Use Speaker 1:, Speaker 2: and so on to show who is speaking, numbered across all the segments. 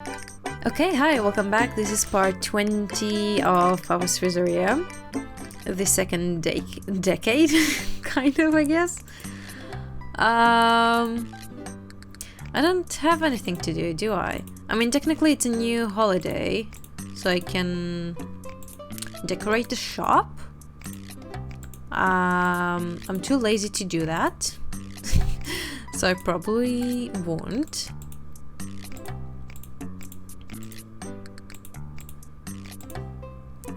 Speaker 1: Okay, hi, welcome back. This is part 20 of Papa's Freezeria. The second decade, kind of, I guess. I don't have anything to do I? I mean, technically it's a new holiday, so I can decorate the shop. I'm too lazy to do that, so I probably won't.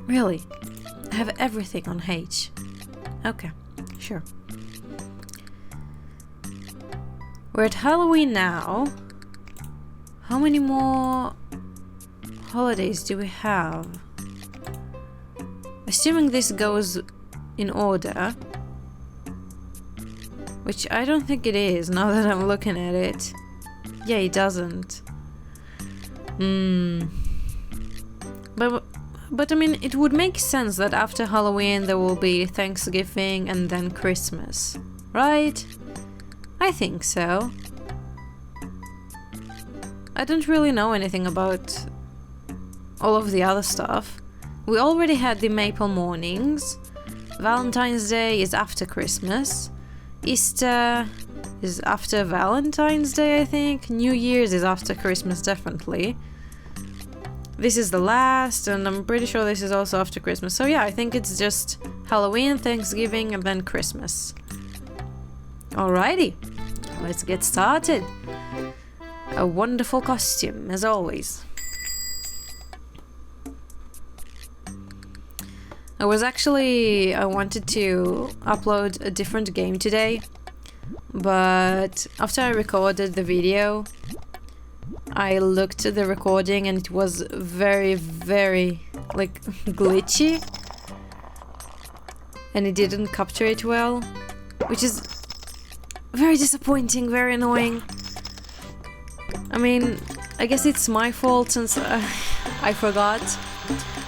Speaker 1: Really? I have everything on H. Okay, sure. We're at Halloween now. How many more holidays do we have? Assuming this goes in order, which I don't think it is now that I'm looking at it. Yeah, it doesn't. But I mean, it would make sense that after Halloween there will be Thanksgiving and then Christmas, right? I think so. I don't really know anything about all of the other stuff. We already had the Maple Mornings. Valentine's Day is after Christmas. Easter is after Valentine's Day, I think. New Year's is after Christmas, definitely. This is the last, and I'm pretty sure this is also after Christmas. So yeah, I think it's just Halloween, Thanksgiving, and then Christmas. Alrighty, let's get started. A wonderful costume, as always. I wanted to upload a different game today, but after I recorded the video, I looked at the recording and it was very, very, like, glitchy. And it didn't capture it well, which is very disappointing, very annoying. I mean, I guess it's my fault since I forgot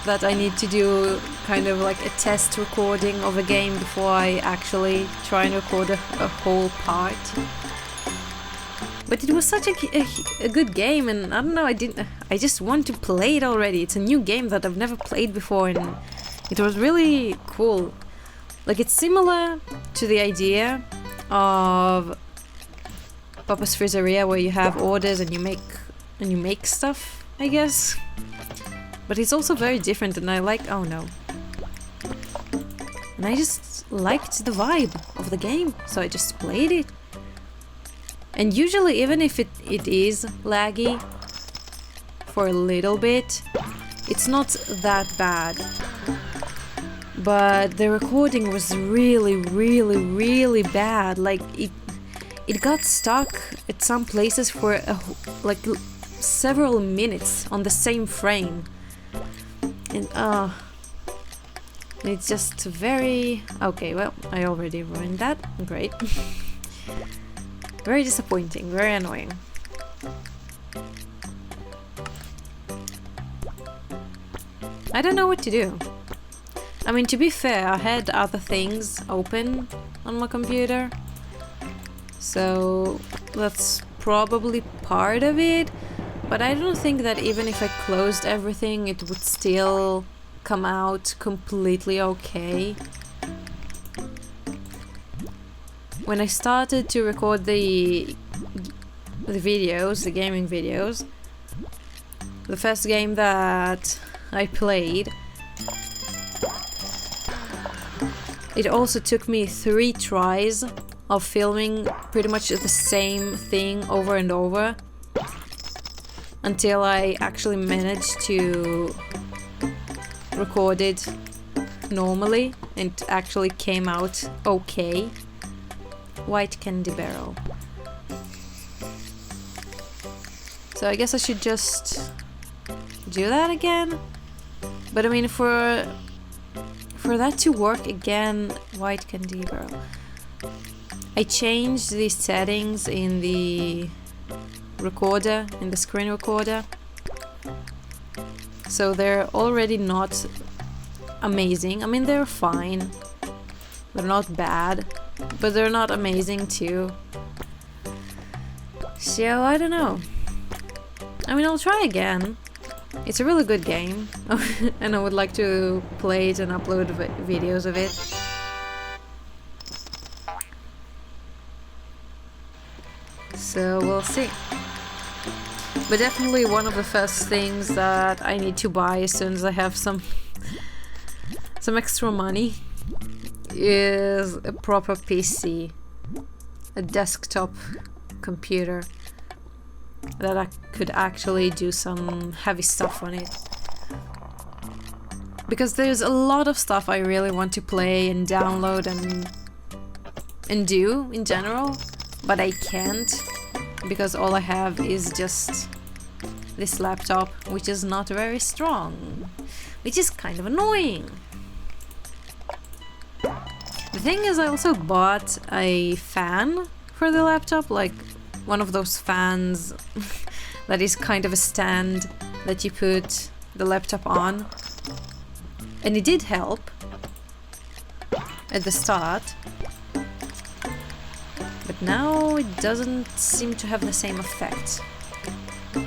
Speaker 1: that I need to do kind of like a test recording of a game before I actually try and record a whole part. But it was such a good game, and I don't know, I just want to play it already. It's a new game that I've never played before, and it was really cool. Like, it's similar to the idea of Papa's Freezeria, where you have orders and you make stuff, I guess. But it's also very different, and oh no. And I just liked the vibe of the game, so I just played it. And usually, even if it is laggy for a little bit, it's not that bad. But the recording was really, really, really bad. Like, it got stuck at some places for several minutes on the same frame. And it's just very... Okay, well, I already ruined that. Great. Very disappointing, very annoying. I don't know what to do. I mean, to be fair, I had other things open on my computer, so that's probably part of it, but I don't think that even if I closed everything, it would still come out completely okay. When I started to record the videos, the gaming videos, the first game that I played, it also took me 3 tries of filming pretty much the same thing over and over until I actually managed to record it normally and it actually came out okay. White candy barrel. So I guess I should just do that again. But I mean, for that to work again, white candy barrel, I changed the settings in the recorder, in the screen recorder. So they're already not amazing. I mean, they're fine. They're not bad, but they're not amazing too. So I don't know. I mean, I'll try again. It's a really good game, and I would like to play it and upload videos of it. So we'll see. But definitely one of the first things that I need to buy as soon as I have some extra money is a proper PC, a desktop computer that I could actually do some heavy stuff on it. Because there's a lot of stuff I really want to play and download and do in general, but I can't because all I have is just this laptop, which is not very strong, which is kind of annoying. The thing is, I also bought a fan for the laptop, like one of those fans that is kind of a stand that you put the laptop on, and it did help at the start, but now it doesn't seem to have the same effect.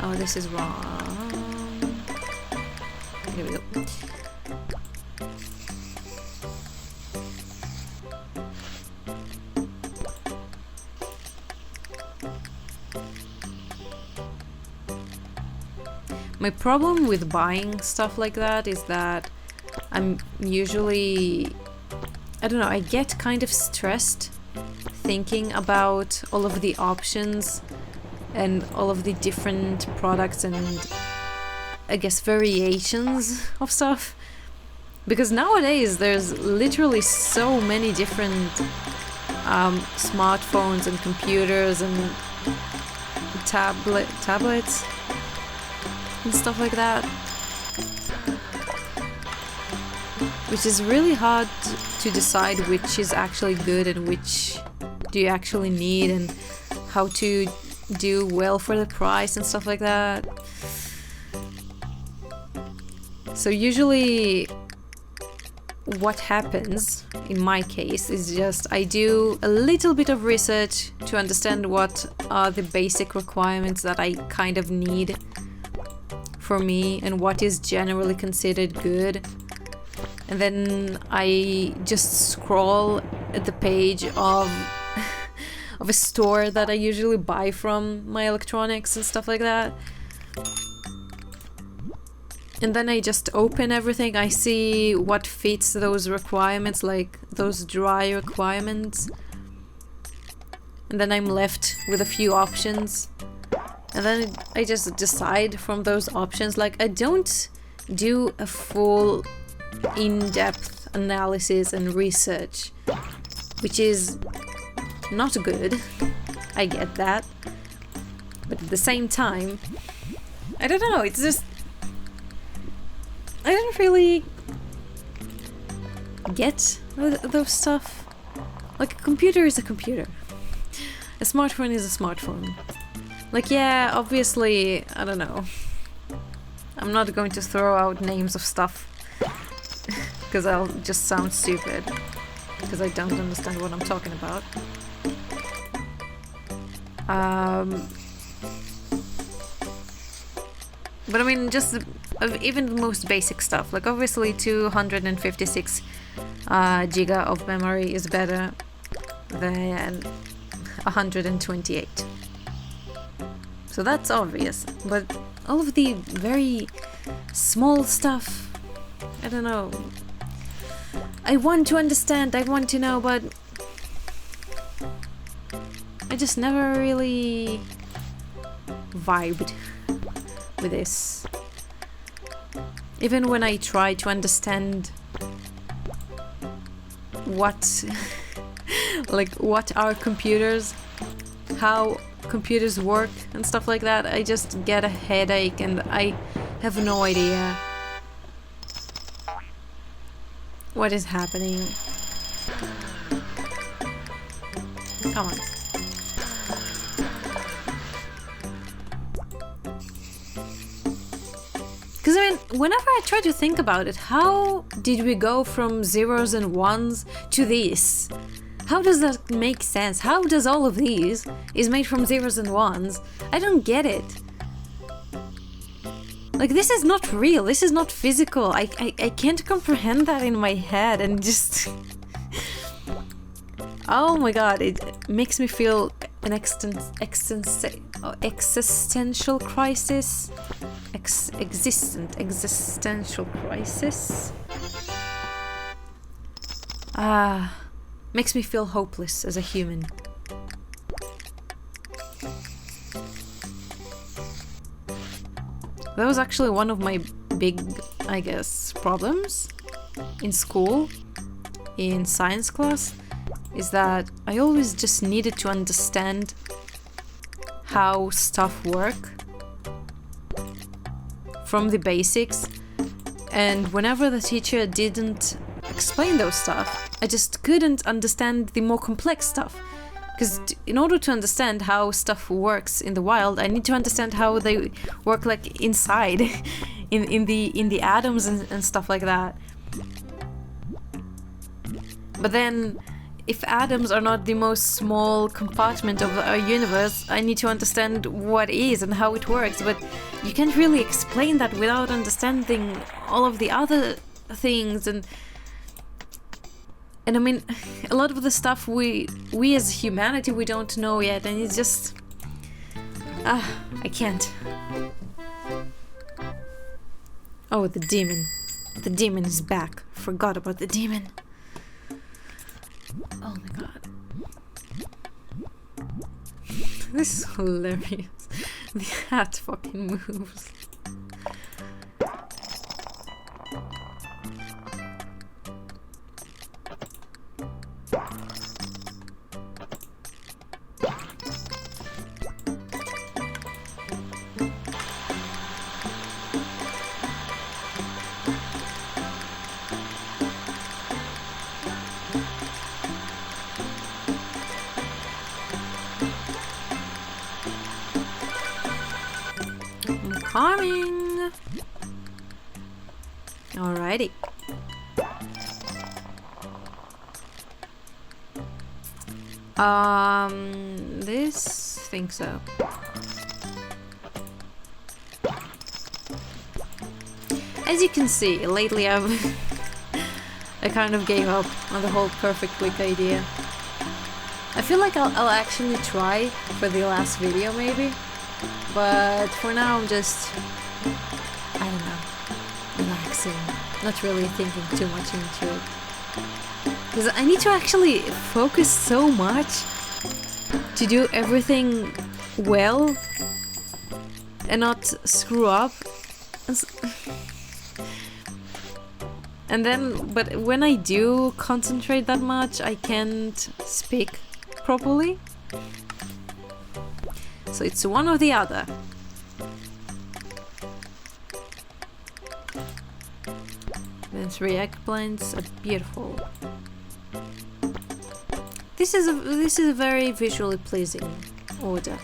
Speaker 1: Oh, this is wrong. Here we go. My problem with buying stuff like that is that I'm usually, I don't know, I get kind of stressed thinking about all of the options and all of the different products and I guess variations of stuff, because nowadays there's literally so many different smartphones and computers and tablets and stuff like that, which is really hard to decide which is actually good and which do you actually need and how to do well for the price and stuff like that. So usually what happens in my case is just I do a little bit of research to understand what are the basic requirements that I kind of need for me and what is generally considered good, and then I just scroll at the page of a store that I usually buy from my electronics and stuff like that, and then I just open everything. I see what fits those requirements, like those dry requirements, and then I'm left with a few options. And then I just decide from those options. Like, I don't do a full in-depth analysis and research, which is not good. I get that. But at the same time, I don't know, it's just, I don't really get those stuff. Like, a computer is a computer. A smartphone is a smartphone. Like, yeah, obviously, I don't know. I'm not going to throw out names of stuff because I'll just sound stupid because I don't understand what I'm talking about. But I mean, just even the most basic stuff. Like, obviously 256 giga of memory is better than 128. So that's obvious, but all of the very small stuff, I don't know. I want to understand, I want to know, but I just never really vibed with this. Even when I try to understand what what are computers, how computers work and stuff like that, I just get a headache and I have no idea what is happening. Come on. Because I mean, whenever I try to think about it, how did we go from zeros and ones to this? How does that make sense? How does all of these is made from zeros and ones? I don't get it. Like, this is not real, this is not physical. I can't comprehend that in my head, and just... Oh my god, it makes me feel an existential crisis. Existential crisis. Makes me feel hopeless as a human. That was actually one of my big, I guess, problems in school, in science class, is that I always just needed to understand how stuff work from the basics, and whenever the teacher didn't explain those stuff, I just couldn't understand the more complex stuff. Because in order to understand how stuff works in the wild, I need to understand how they work, like, inside, in the atoms and stuff like that. But then, if atoms are not the most small compartment of our universe, I need to understand what is and how it works. But you can't really explain that without understanding all of the other things. And I mean, a lot of the stuff we as humanity, we don't know yet, and it's just... I can't. Oh, the demon. The demon is back. Forgot about the demon. Oh my god. This is hilarious. The hat fucking moves. Coming. Alrighty. This think so. As you can see, lately I kind of gave up on the whole perfect week idea. I feel like I'll actually try for the last video maybe. But for now, I'm just, I don't know, relaxing, not really thinking too much into it. Because I need to actually focus so much to do everything well and not screw up. And then, but when I do concentrate that much, I can't speak properly. So it's one or the other. The 3 eggplants are beautiful. This is a very visually pleasing order.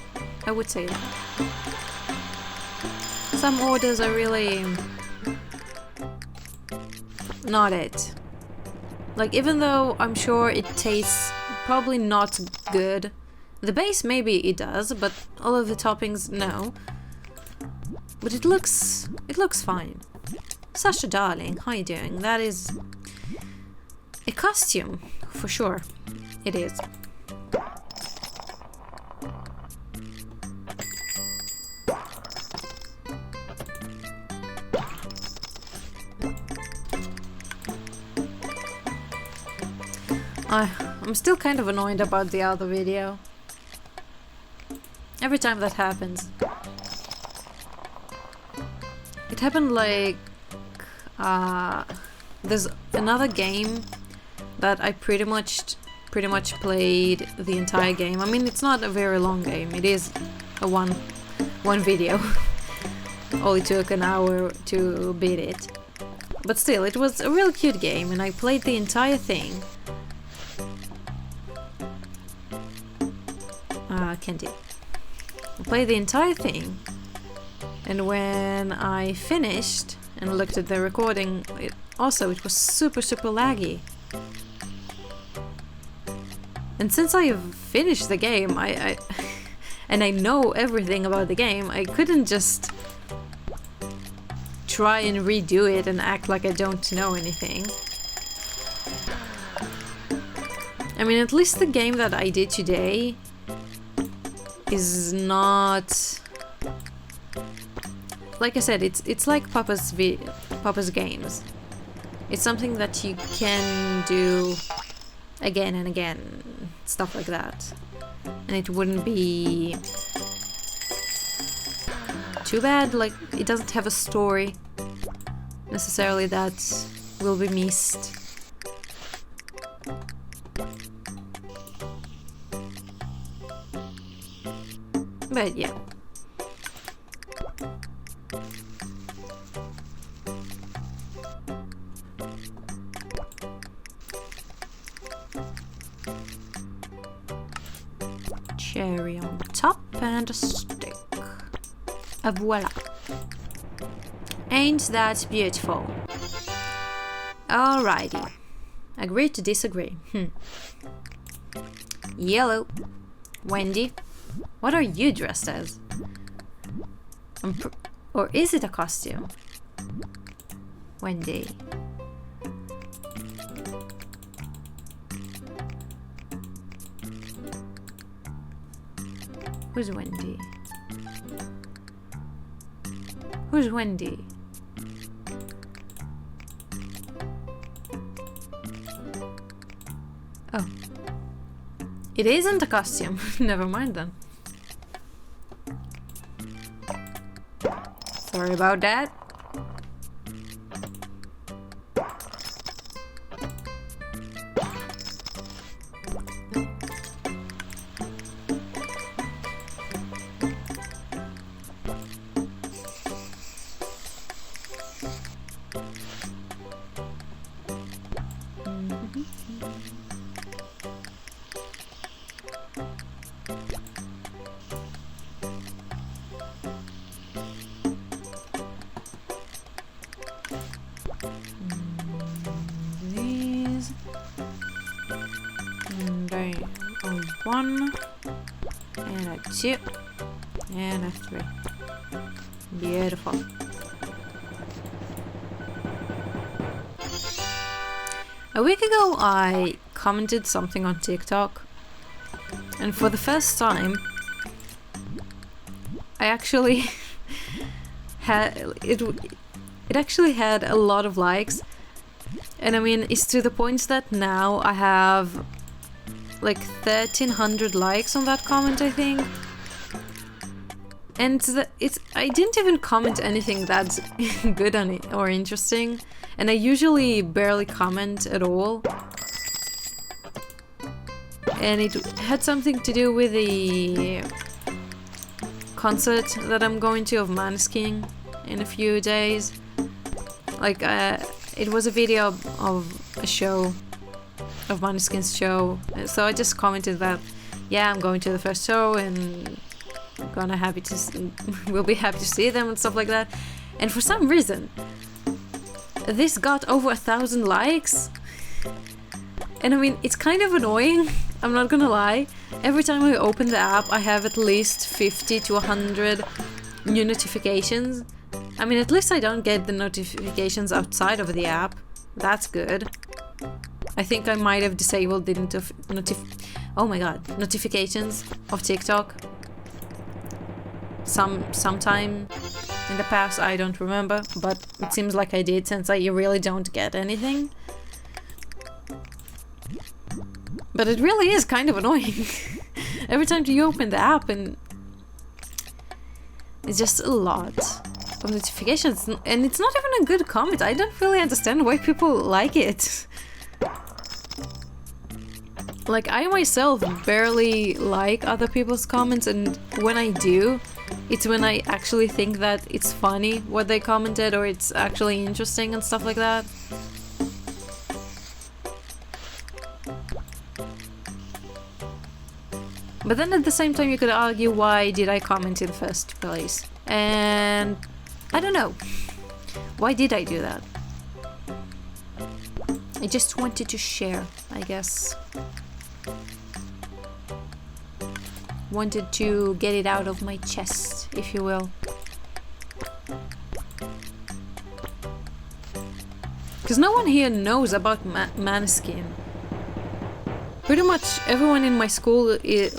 Speaker 1: I would say that. Some orders are really not it. Like, even though I'm sure it tastes probably not good. The base, maybe it does, but all of the toppings, no. But it looks fine. Sasha, darling, how you doing? That is a costume, for sure. It is. I'm still kind of annoyed about the other video. Every time that happens. It happened like... there's another game that I pretty much played the entire game. I mean, it's not a very long game. It is a one video. Only took an hour to beat it. But still, it was a really cute game, and I played the entire thing. Candy. I played the entire thing, and when I finished and looked at the recording, it was super laggy. And since I finished the game, and I know everything about the game, I couldn't just try and redo it and act like I don't know anything. I mean, at least the game that I did today is not... Like I said, it's like Papa's games. It's something that you can do again and again, stuff like that. And it wouldn't be too bad, like it doesn't have a story necessarily that will be missed. But yeah. Cherry on top and a stick. Voila. Ain't that beautiful? Alrighty. Agree to disagree. Yellow. Wendy. What are you dressed as? Or is it a costume? Wendy. Who's Wendy? Who's Wendy? Oh. It isn't a costume. Never mind then. Sorry about that. One and a 2 and a 3. Beautiful. A week ago I commented something on TikTok, and for the first time I actually had it actually had a lot of likes. And I mean, it's to the point that now I have like 1,300 likes on that comment, I think. And I didn't even comment anything that's good on it or interesting, and I usually barely comment at all. And it had something to do with the concert that I'm going to of Maneskin in a few days. Like, it was a video of a show, of Maneskin's show, so I just commented that, yeah, I'm going to the first show and we'll be happy to see them and stuff like that. And for some reason, this got over 1,000 likes. And I mean, it's kind of annoying, I'm not gonna lie. Every time I open the app, I have at least 50 to 100 new notifications. I mean, at least I don't get the notifications outside of the app. That's good. I think I might have disabled the notifications of TikTok sometime in the past. I don't remember, but it seems like I did, since I really don't get anything. But it really is kind of annoying. Every time you open the app, and it's just a lot of notifications, and it's not even a good comment. I don't really understand why people like it. Like, I myself barely like other people's comments, and when I do, it's when I actually think that it's funny what they commented, or it's actually interesting and stuff like that. But then at the same time you could argue, why did I comment in the first place? And I don't know. Why did I do that? I just wanted to share, I guess. Wanted to get it out of my chest, if you will. Because no one here knows about Maneskin. Pretty much everyone in my school,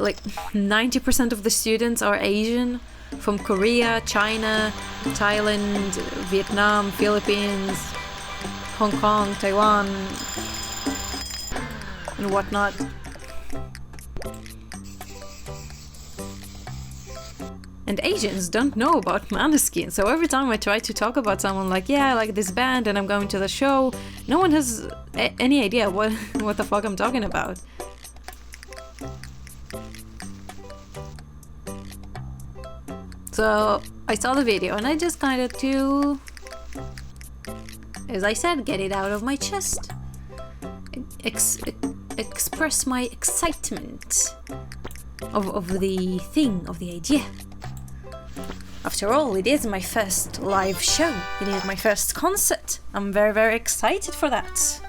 Speaker 1: like 90% of the students are Asian. From Korea, China, Thailand, Vietnam, Philippines, Hong Kong, Taiwan, and whatnot. And Asians don't know about Maneskin, so every time I try to talk about someone like, yeah, I like this band and I'm going to the show, no one has any idea what the fuck I'm talking about. So I saw the video and I just kind of to, as I said, get it out of my chest. Express my excitement of the thing, of the idea. After all, it is my first live show. It is my first concert. I'm very, very excited for that.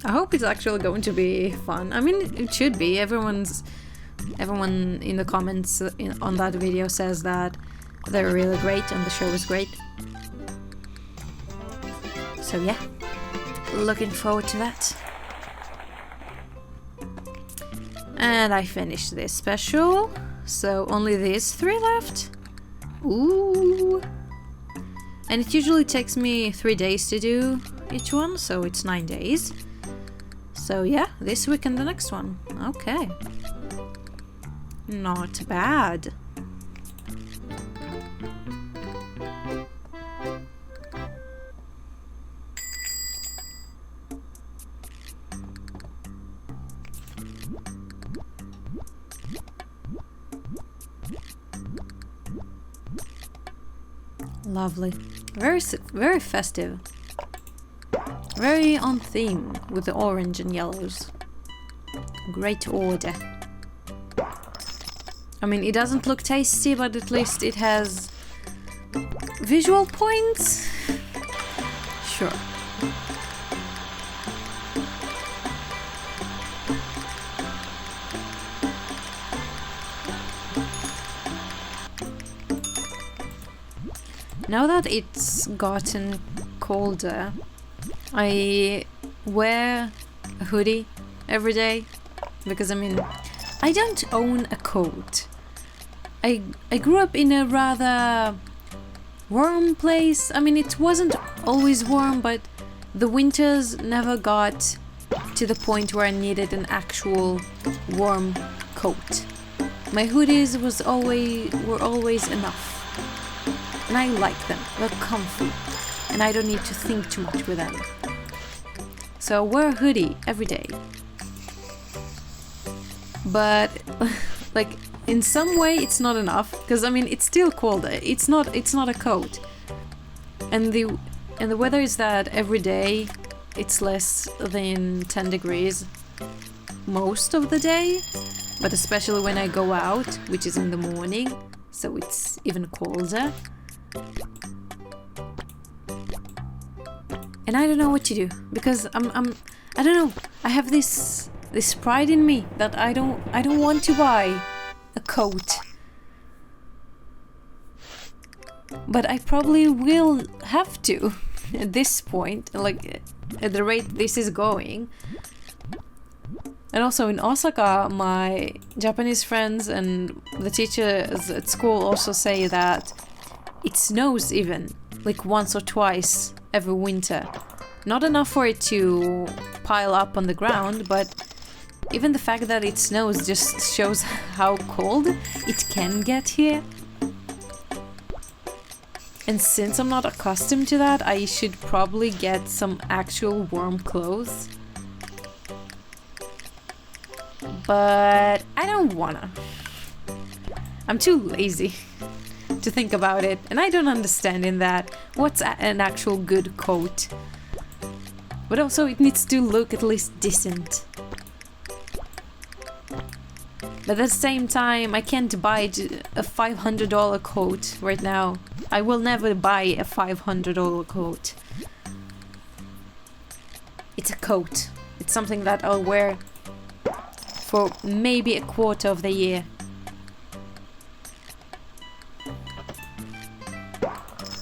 Speaker 1: I hope it's actually going to be fun. I mean, it should be. Everyone in the comments on that video says that they're really great and the show is great. So yeah, looking forward to that. And I finished this special, so only these 3 left. Ooh. And it usually takes me 3 days to do each one, so it's 9 days. So yeah, this week and the next one. Okay. Not bad. Lovely. Very festive. Very on theme with the orange and yellows. Great order. I mean, it doesn't look tasty, but at least it has visual points. Sure. Now that it's gotten colder, I wear a hoodie every day because, I mean, I don't own a coat. I grew up in a rather warm place. I mean, it wasn't always warm, but the winters never got to the point where I needed an actual warm coat. My hoodies were always enough. And I like them. They're comfy. And I don't need to think too much with them. So I wear a hoodie every day. But like in some way it's not enough, because I mean it's still cold. It's not a coat. And the weather is that every day it's less than 10 degrees most of the day, but especially when I go out, which is in the morning, so it's even colder. And I don't know what to do, because I don't know, I have this pride in me that I don't want to buy a coat. But I probably will have to at this point, like at the rate this is going. And also in Osaka, my Japanese friends and the teachers at school also say that it snows even, like once or twice every winter. Not enough for it to pile up on the ground, but even the fact that it snows just shows how cold it can get here. And since I'm not accustomed to that, I should probably get some actual warm clothes. But I don't wanna. I'm too lazy to think about it, and I don't understand in that what's an actual good coat. But also it needs to look at least decent. But at the same time, I can't buy a $500 coat right now. I will never buy a $500 coat. It's a coat. It's something that I'll wear for maybe a quarter of the year.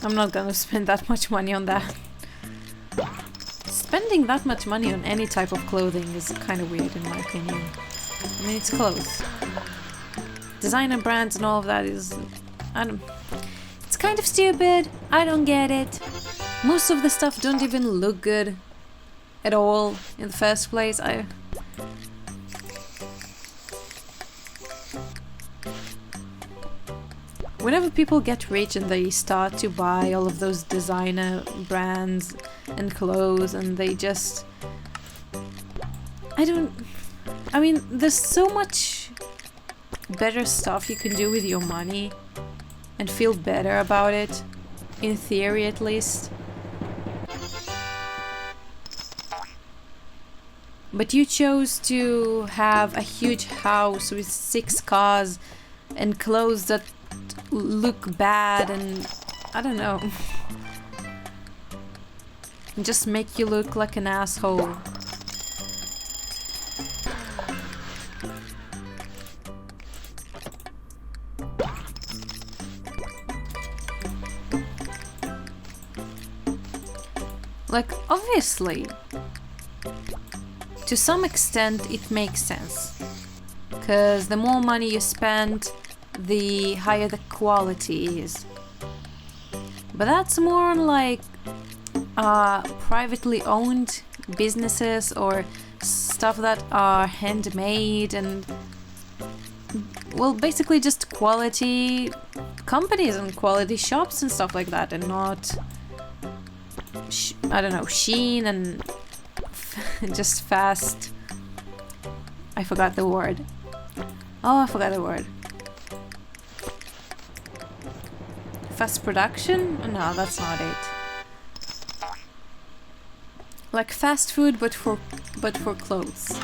Speaker 1: I'm not gonna spend that much money on that. Spending that much money on any type of clothing is kind of weird in my opinion. I mean, it's clothes. Designer brands and all of that is... It's kind of stupid. I don't get it. Most of the stuff don't even look good at all in the first place. Whenever people get rich and they start to buy all of those designer brands and clothes and they just... I mean, there's so much better stuff you can do with your money and feel better about it, in theory at least. But you chose to have a huge house with 6 cars and clothes that look bad and I don't know, just make you look like an asshole. Like, obviously, to some extent it makes sense, because the more money you spend, the higher the quality is. But that's more on like privately owned businesses or stuff that are handmade and, well, basically just quality companies and quality shops and stuff like that, and not I don't know, Shein and just fast... I forgot the word. Oh, I forgot the word. Fast production? No, that's not it. Like fast food, but for clothes.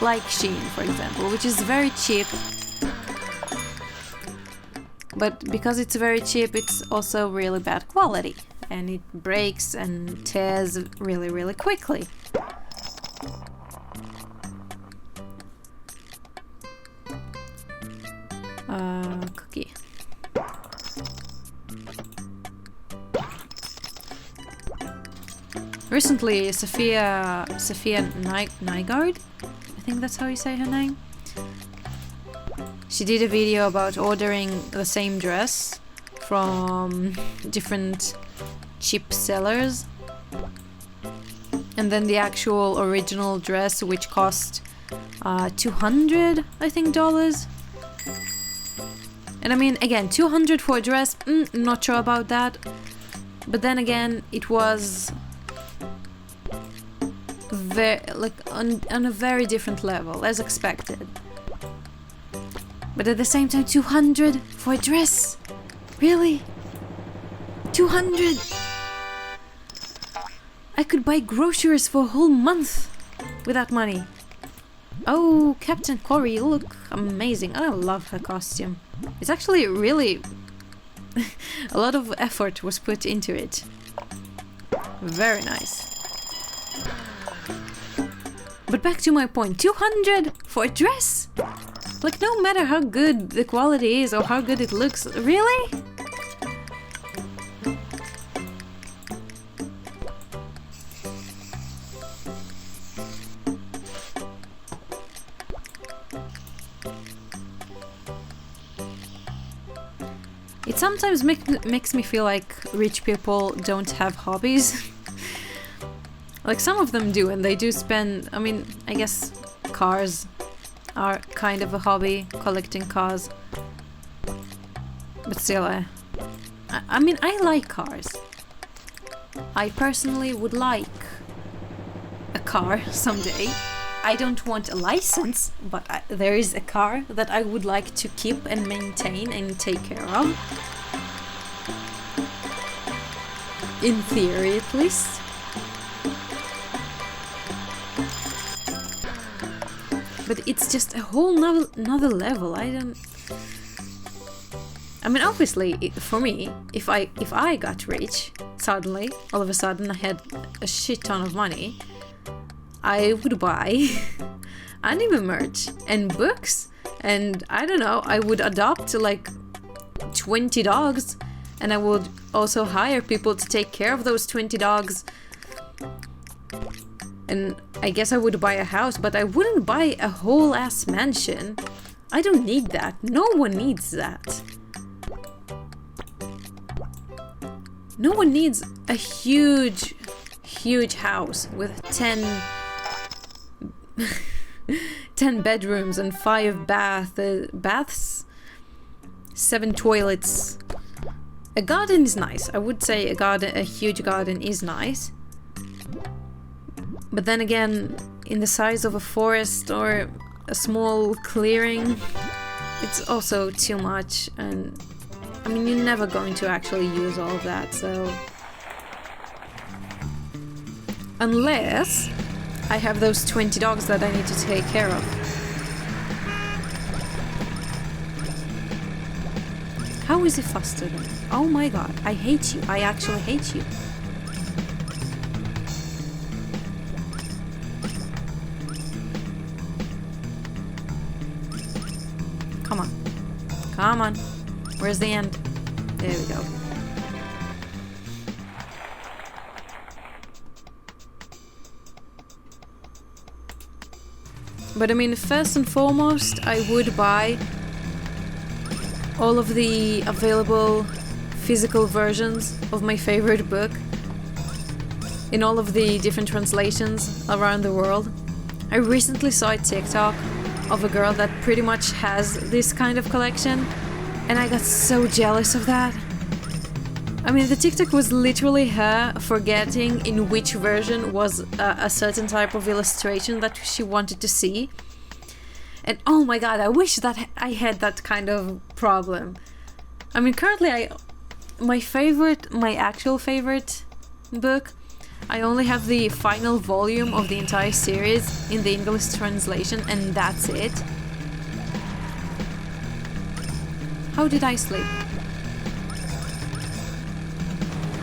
Speaker 1: Like Shein, for example, which is very cheap. But because it's very cheap, it's also really bad quality. And it breaks and tears really, really quickly. Cookie. Recently, Sophia Nygaard, I think that's how you say her name. She did a video about ordering the same dress from different cheap sellers, and then the actual original dress, which cost $200, I think, dollars. And I mean, again, $200 for a dress, not sure about that. But then again, it was on a very different level, as expected. But at the same time, $200 for a dress? Really? $200? I could buy groceries for a whole month with that money. Oh, Captain Corey, you look amazing. I love her costume. It's actually really... a lot of effort was put into it. Very nice. But back to my point, $200 for a dress? Like, no matter how good the quality is or how good it looks, really? It sometimes makes me feel like rich people don't have hobbies. Like, some of them do, and they do spend... I mean, I guess cars are kind of a hobby, collecting cars. But still, I mean, I like cars. I personally would like a car someday. I don't want a license, but there is a car that I would like to keep and maintain and take care of. In theory, at least. But it's just a whole another level. I mean, obviously, for me, if I got rich suddenly, all of a sudden I had a shit ton of money, I would buy anime merch and books, and I don't know, I would adopt like 20 dogs And I would also hire people to take care of those 20 dogs. And I guess I would buy a house, but I wouldn't buy a whole ass mansion. I don't need that. No one needs that. No one needs a huge house with 10 bedrooms and 5 baths, 7 toilets. A garden is nice. I would say a huge garden is nice. But then again, in the size of a forest or a small clearing, it's also too much, and I mean, you're never going to actually use all of that, so... Unless I have those 20 dogs that I need to take care of. How is he faster than me? Oh my god, I hate you. I actually hate you. Come on. Come on. Where's the end? There we go. But I mean, first and foremost, I would buy all of the available physical versions of my favorite book in all of the different translations around the world. I recently saw a TikTok of a girl that pretty much has this kind of collection, and I got so jealous of that. I mean, the TikTok was literally her forgetting in which version was a certain type of illustration that she wanted to see. And oh my god, I wish that I had that kind of problem. I mean, currently my actual favorite book, I only have the final volume of the entire series in the English translation, and that's it. How did I sleep?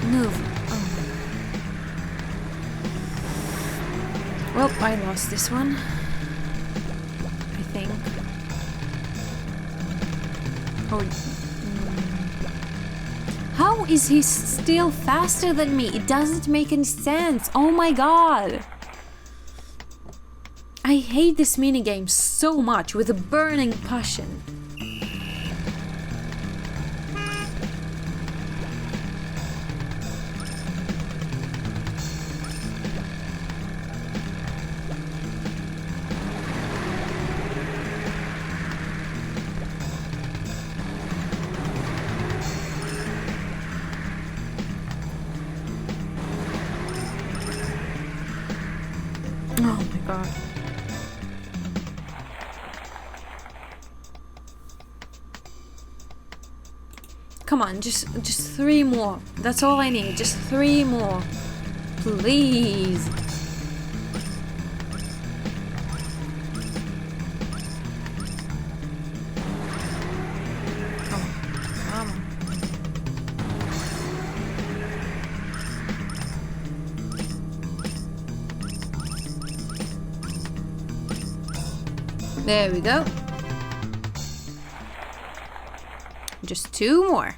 Speaker 1: Move. Oh. Well, I lost this one. I think. Oh. How is he still faster than me? It doesn't make any sense. Oh my god. I hate this minigame so much with a burning passion. Oh my god. Come on, just 3 more. That's all I need. Just 3 more. Please. Come on. Come on. There we go. Just 2 more.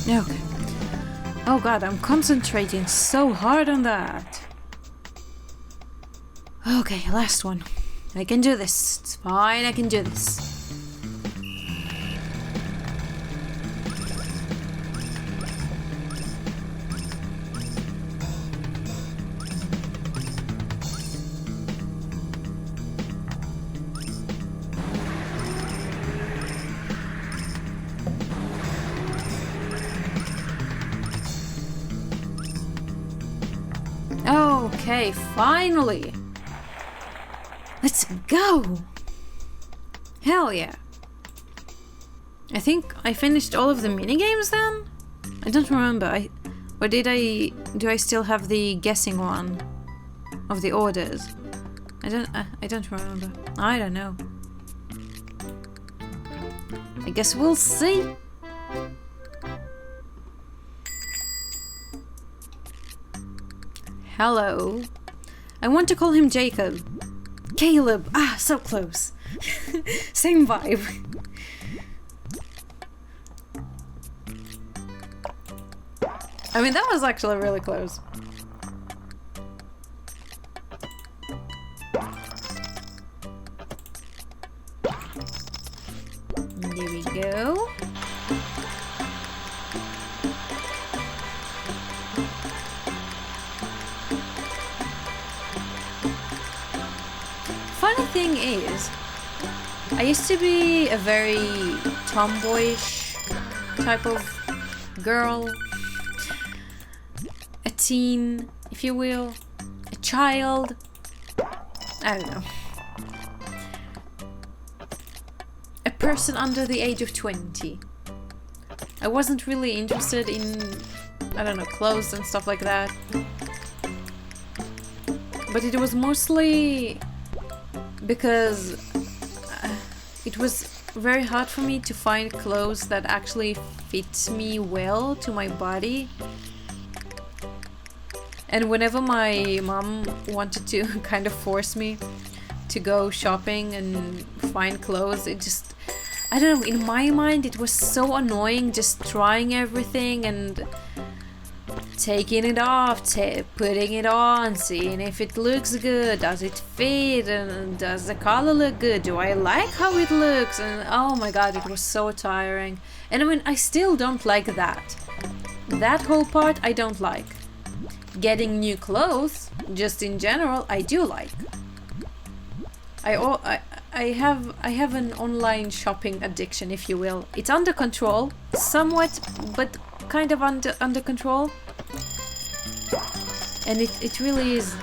Speaker 1: Okay. Oh god, I'm concentrating so hard on that. Okay, last one. I can do this. It's fine, I can do this. Okay, finally! Let's go! Hell yeah! I think I finished all of the minigames then? I don't remember. Or do I still have the guessing one of the orders? I don't remember. I don't know. I guess we'll see. Hello. I want to call him Jacob. Caleb. Ah, so close. Same vibe. I mean, that was actually really close. There we go. Funny thing is, I used to be a very tomboyish type of girl. A teen, if you will. A child. I don't know. A person under the age of 20. I wasn't really interested in, I don't know, clothes and stuff like that. But it was mostly because it was very hard for me to find clothes that actually fit me well to my body. And whenever my mom wanted to kind of force me to go shopping and find clothes, it just, I don't know, in my mind it was so annoying just trying everything and taking it off, putting it on, seeing if it looks good, does it fit, and does the color look good, do I like how it looks, and oh my god, it was so tiring. And I mean, I still don't like that. That whole part I don't like. Getting new clothes, just in general, I do like. I have an online shopping addiction, if you will. It's under control, somewhat, but kind of under control. And it really is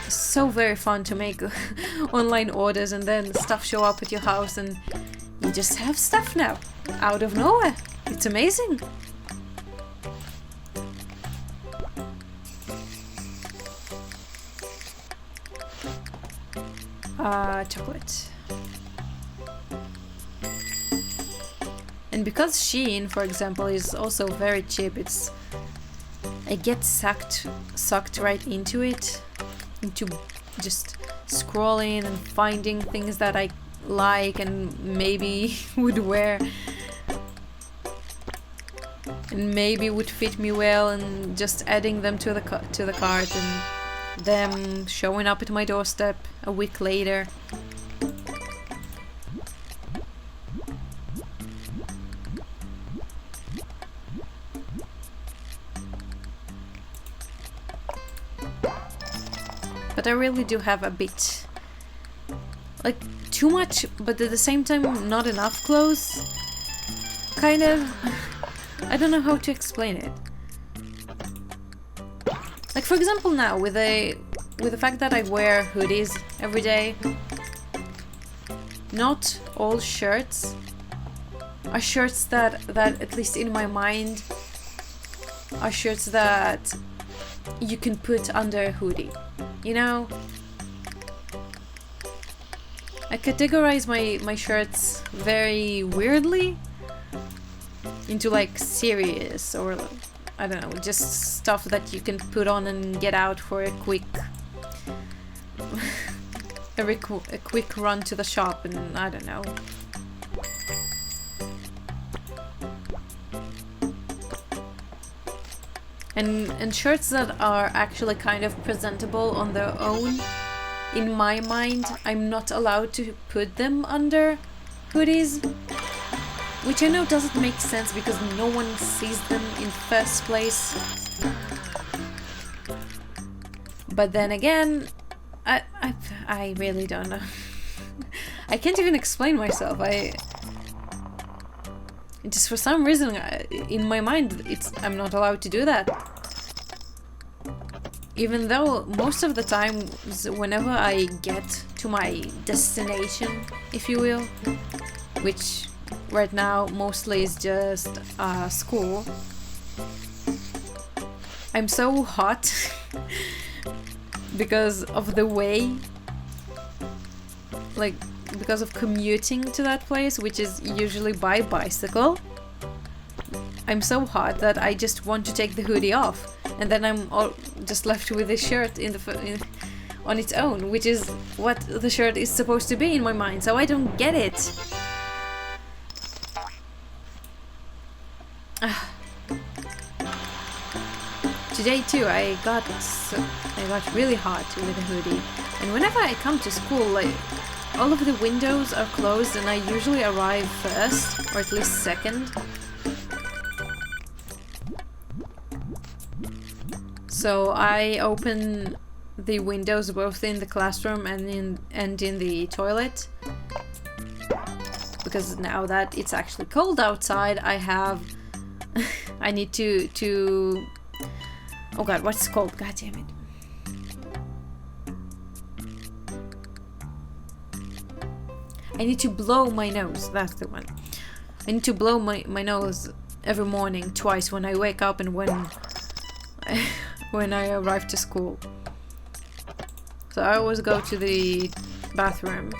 Speaker 1: so very fun to make online orders and then stuff show up at your house and you just have stuff now, out of nowhere. It's amazing. Chocolate. And because Shein, for example, is also very cheap, I get sucked right into it, into just scrolling and finding things that I like and maybe would wear and maybe would fit me well, and just adding them to the cart and them showing up at my doorstep a week later. But I really do have a bit, like, too much, but at the same time not enough clothes. Kind of. I don't know how to explain it. Like, for example, now with the fact that I wear hoodies every day, not all shirts are shirts that at least in my mind are shirts that you can put under a hoodie. You know? I categorize my shirts very weirdly into like serious or I don't know, just stuff that you can put on and get out for a quick a quick run to the shop, and I don't know. And shirts that are actually kind of presentable on their own, in my mind, I'm not allowed to put them under hoodies. Which I know doesn't make sense because no one sees them in the first place. But then again, I really don't know. I can't even explain myself. Just for some reason, in my mind, I'm not allowed to do that. Even though most of the time, whenever I get to my destination, if you will, which right now mostly is just school, I'm so hot because of the way, like, because of commuting to that place, which is usually by bicycle. I'm so hot that I just want to take the hoodie off, and then I'm just left with the shirt on its own, which is what the shirt is supposed to be in my mind, so I don't get it. Today too, I got really hot with a hoodie, and whenever I come to school, like, all of the windows are closed, and I usually arrive first, or at least second. So I open the windows both in the classroom and in the toilet, because now that it's actually cold outside, I need to oh god, what's it called? God damn it. I need to blow my nose. That's the one. I need to blow my nose every morning, twice, when I wake up and when I arrive to school. So I always go to the bathroom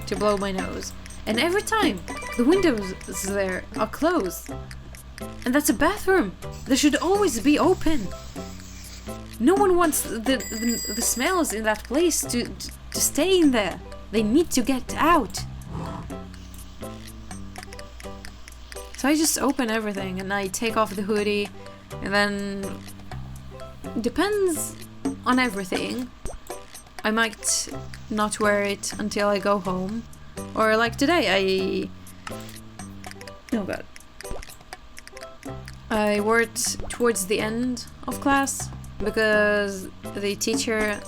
Speaker 1: to blow my nose. And every time, the windows there are closed. And that's a bathroom. They should always be open. No one wants the smells in that place to stay in there. They need to get out. So I just open everything and I take off the hoodie, and then depends on everything. I might not wear it until I go home. Or like today, oh god. I wore it towards the end of class because the teacher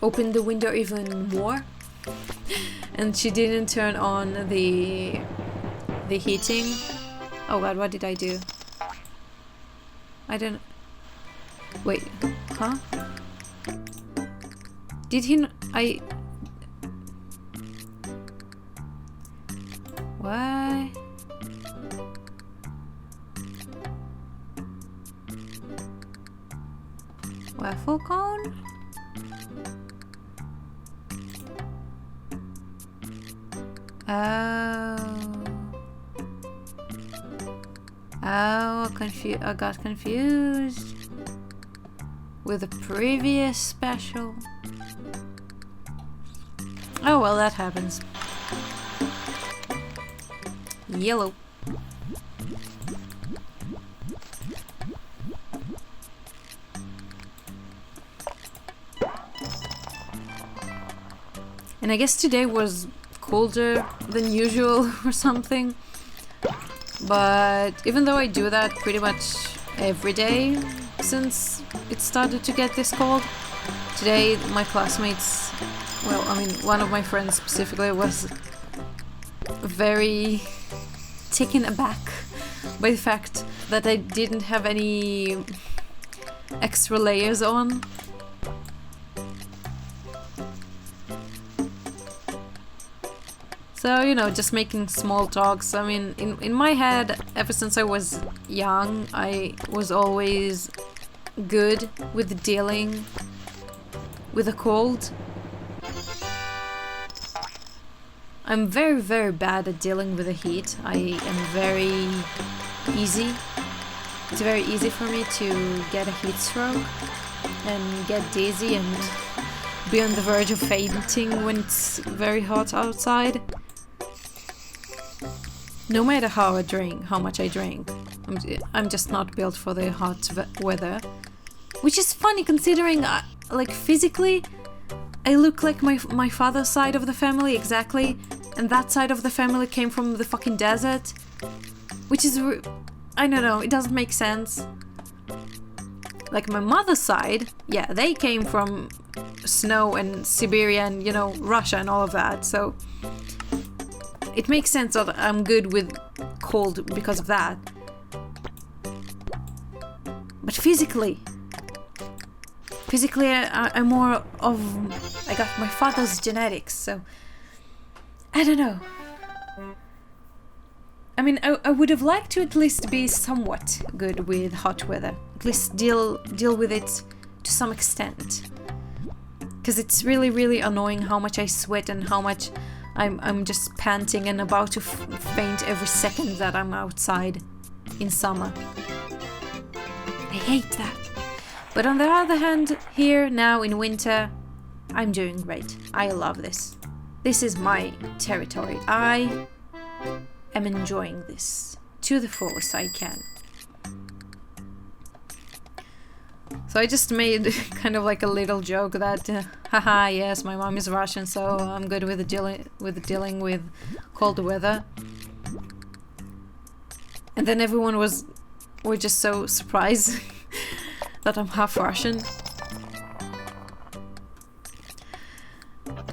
Speaker 1: opened the window even more and she didn't turn on the heating. Oh god, what did I do? I don't... Wait, huh? Did he... What? Waffle cone? I got confused with the previous special. Oh well, that happens. Yellow. And I guess today was colder than usual or something. But even though I do that pretty much every day since it started to get this cold, today my classmates, well, I mean, one of my friends specifically was very taken aback by the fact that I didn't have any extra layers on. So, you know, just making small talks. I mean, in my head, ever since I was young, I was always good with dealing with a cold. I'm very, very bad at dealing with the heat. I am very easy. It's very easy for me to get a heat stroke and get dizzy and be on the verge of fainting when it's very hot outside. No matter how much I drink, I'm just not built for the hot weather. Which is funny considering, like, physically, I look like my father's side of the family exactly, and that side of the family came from the fucking desert. Which is, I don't know, it doesn't make sense. Like my mother's side, yeah, they came from snow and Siberia and, you know, Russia and all of that, so it makes sense that I'm good with cold because of that. But physically, I'm more of... I got my father's genetics, so... I don't know. I mean, I would have liked to at least be somewhat good with hot weather. At least deal with it to some extent. Because it's really, really annoying how much I sweat and how much I'm just panting and about to faint every second that I'm outside in summer. I hate that. But on the other hand, here now in winter, I'm doing great. I love this. This is my territory. I am enjoying this to the fullest I can. So I just made kind of like a little joke that, haha, yes, my mom is Russian, so I'm good with dealing with cold weather. And then everyone were just so surprised that I'm half Russian.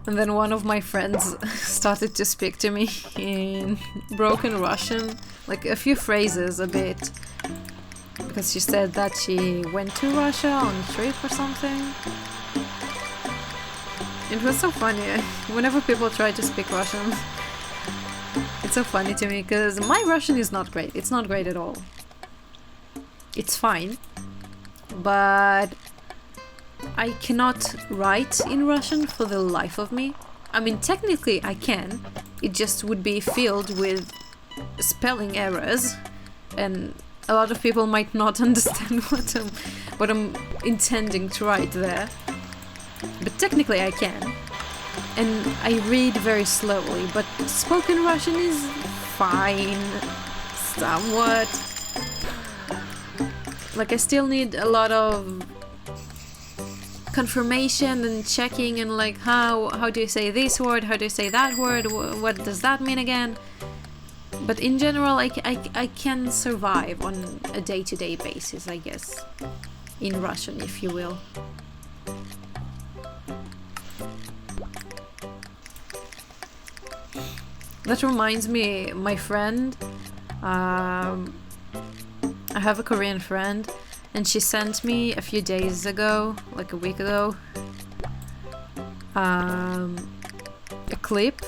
Speaker 1: And then one of my friends started to speak to me in broken Russian, like a few phrases a bit. Because she said that she went to Russia on a trip or something. It was so funny. Whenever people try to speak Russian, it's so funny to me because my Russian is not great. It's not great at all. It's fine. But I cannot write in Russian for the life of me. I mean, technically I can. It just would be filled with spelling errors, and a lot of people might not understand what I'm intending to write there. But technically I can. And I read very slowly, but spoken Russian is fine. Somewhat. Like, I still need a lot of confirmation and checking and like how do you say this word, how do you say that word, what does that mean again? But in general, I can survive on a day-to-day basis, I guess. In Russian, if you will. That reminds me, my friend, I have a Korean friend, and she sent me a few days ago, like a week ago, a clip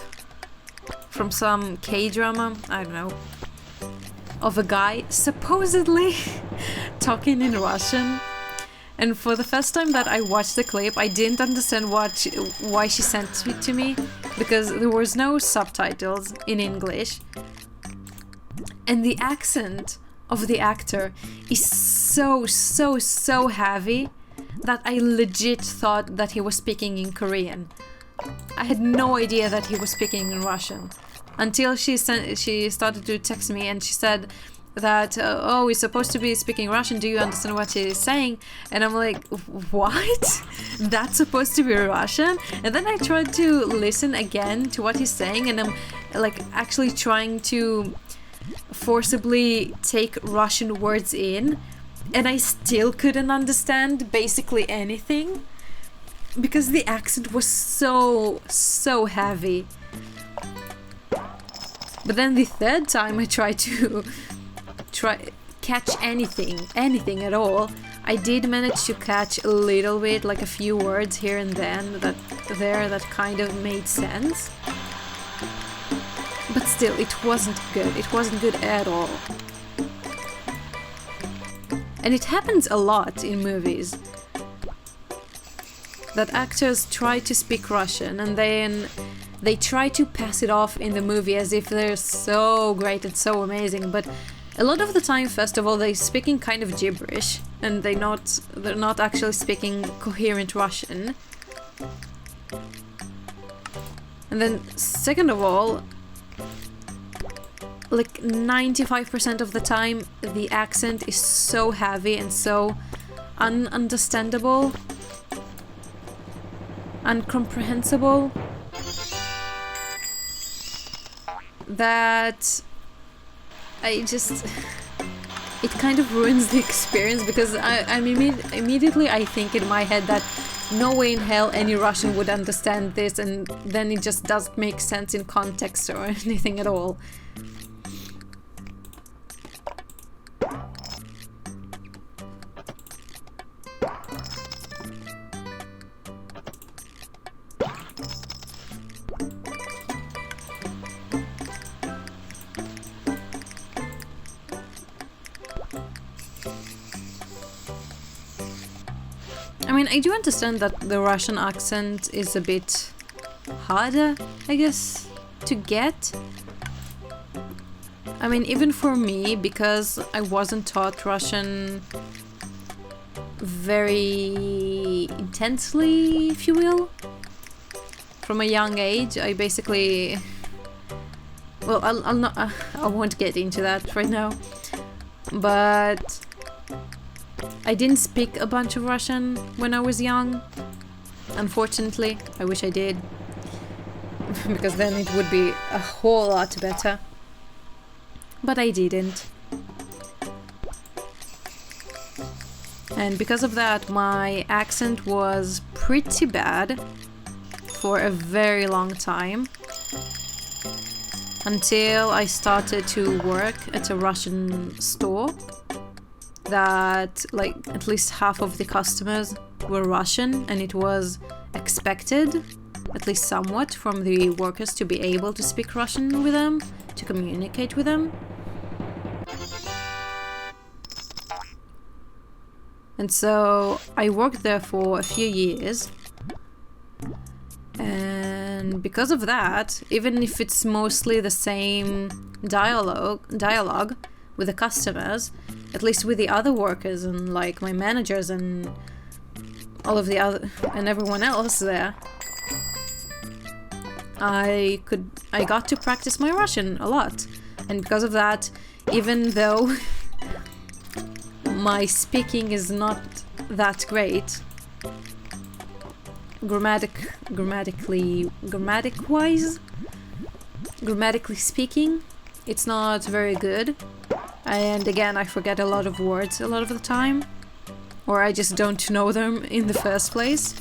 Speaker 1: from some K-drama, I don't know, of a guy supposedly talking in Russian. And for the first time that I watched the clip, I didn't understand why she sent it to me, because there was no subtitles in English. And the accent of the actor is so heavy that I legit thought that he was speaking in Korean. I had no idea that he was speaking in Russian until she started to text me and she said that, oh, he's supposed to be speaking Russian, do you understand what he's saying? And I'm like, what? That's supposed to be Russian? And then I tried to listen again to what he's saying, and I'm like actually trying to forcibly take Russian words in, and I still couldn't understand basically anything because the accent was so heavy. But then the third time I tried to catch anything at all, I did manage to catch a little bit, like a few words here and then that kind of made sense. But still, it wasn't good. It wasn't good at all. And it happens a lot in movies that actors try to speak Russian and then they try to pass it off in the movie as if they're so great and so amazing, but a lot of the time, first of all, they're speaking kind of gibberish and they're not actually speaking coherent Russian. And then second of all, like 95% of the time the accent is so heavy and so ununderstandable, incomprehensible, that it kind of ruins the experience, because immediately I think in my head that no way in hell any Russian would understand this, and then it just doesn't make sense in context or anything at all. I mean, I do understand that the Russian accent is a bit harder, I guess, to get. I mean, even for me, because I wasn't taught Russian very intensely, if you will. From a young age, I basically... Well, I'll not... I won't get into that right now. But... I didn't speak a bunch of Russian when I was young. Unfortunately, I wish I did. Because then it would be a whole lot better. But I didn't. And because of that, my accent was pretty bad for a very long time. Until I started to work at a Russian store that, like, at least half of the customers were Russian, and it was expected, at least somewhat, from the workers to be able to speak Russian with them, to communicate with them. And so I worked there for a few years, and because of that, even if it's mostly the same dialogue with the customers, at least with the other workers and like my managers and all of the other and everyone else there, I got to practice my Russian a lot. And because of that, even though my speaking is not that great, grammatically speaking, it's not very good. And again, I forget a lot of words a lot of the time, or I just don't know them in the first place.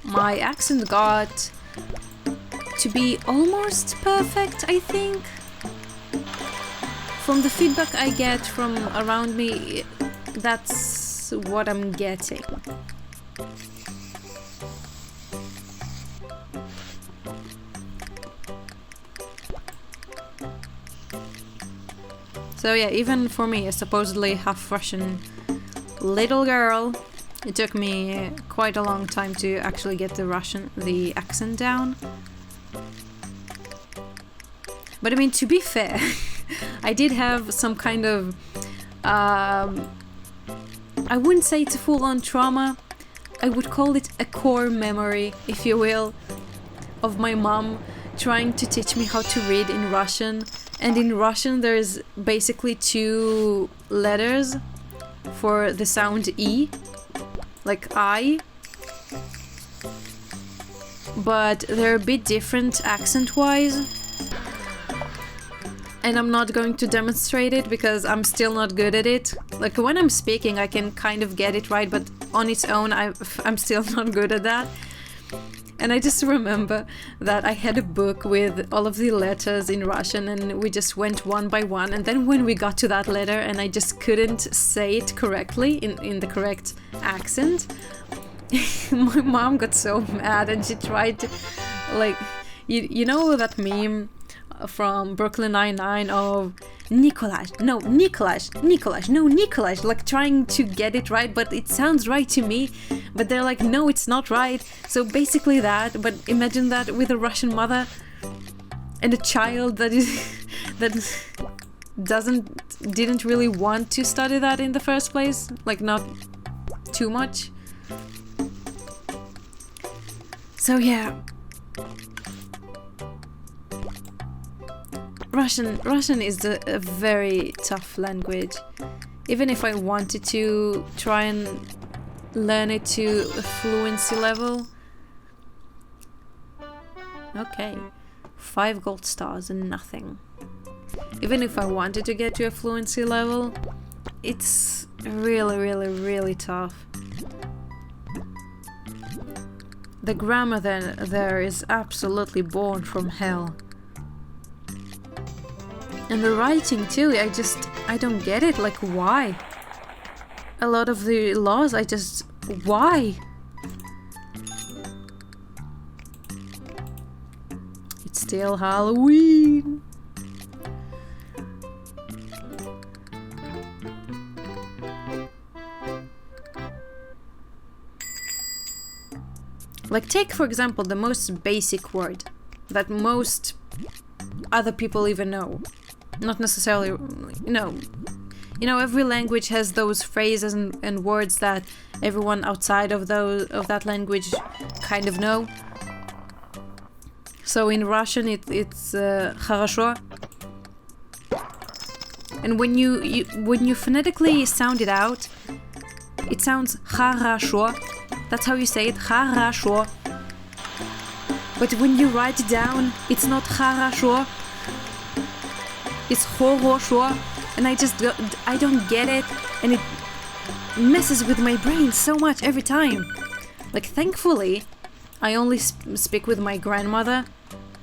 Speaker 1: My accent got to be almost perfect, I think. From the feedback I get from around me, that's what I'm getting. So yeah, even for me, a supposedly half Russian little girl, it took me quite a long time to actually get the accent down. But I mean, to be fair, I did have some kind of, I wouldn't say it's a full-on trauma, I would call it a core memory, if you will, of my mom trying to teach me how to read in Russian. And in Russian there's basically two letters for the sound E, like I, but they're a bit different accent-wise. And I'm not going to demonstrate it because I'm still not good at it. Like, when I'm speaking I can kind of get it right, but on its own I'm still not good at that. And I just remember that I had a book with all of the letters in Russian, and we just went one by one, and then when we got to that letter and I just couldn't say it correctly in the correct accent, my mom got so mad, and she tried to, like, you know that meme from Brooklyn Nine-Nine of Nikolaj, like trying to get it right, but it sounds right to me, but they're like, no, it's not right. So basically that, but imagine that with a Russian mother and a child that didn't really want to study that in the first place, like not too much. So yeah, Russian is a very tough language. Even if I wanted to try and learn it to a fluency level. Okay, 5 gold stars and nothing. Even if I wanted to get to a fluency level, it's really tough. The grammar there is absolutely born from hell. And the writing too, I don't get it, like why? A lot of the laws, why? It's still Halloween. Like, take, for example, the most basic word that most other people even know. Not necessarily, every language has those phrases and words that everyone outside of that language kind of know. So in Russian, it's хорошо. And when you phonetically sound it out, it sounds хорошо. That's how you say it, хорошо. But when you write it down, it's not хорошо. It's хорошо. And I don't get it. And it messes with my brain so much every time. Like, thankfully, I only speak with my grandmother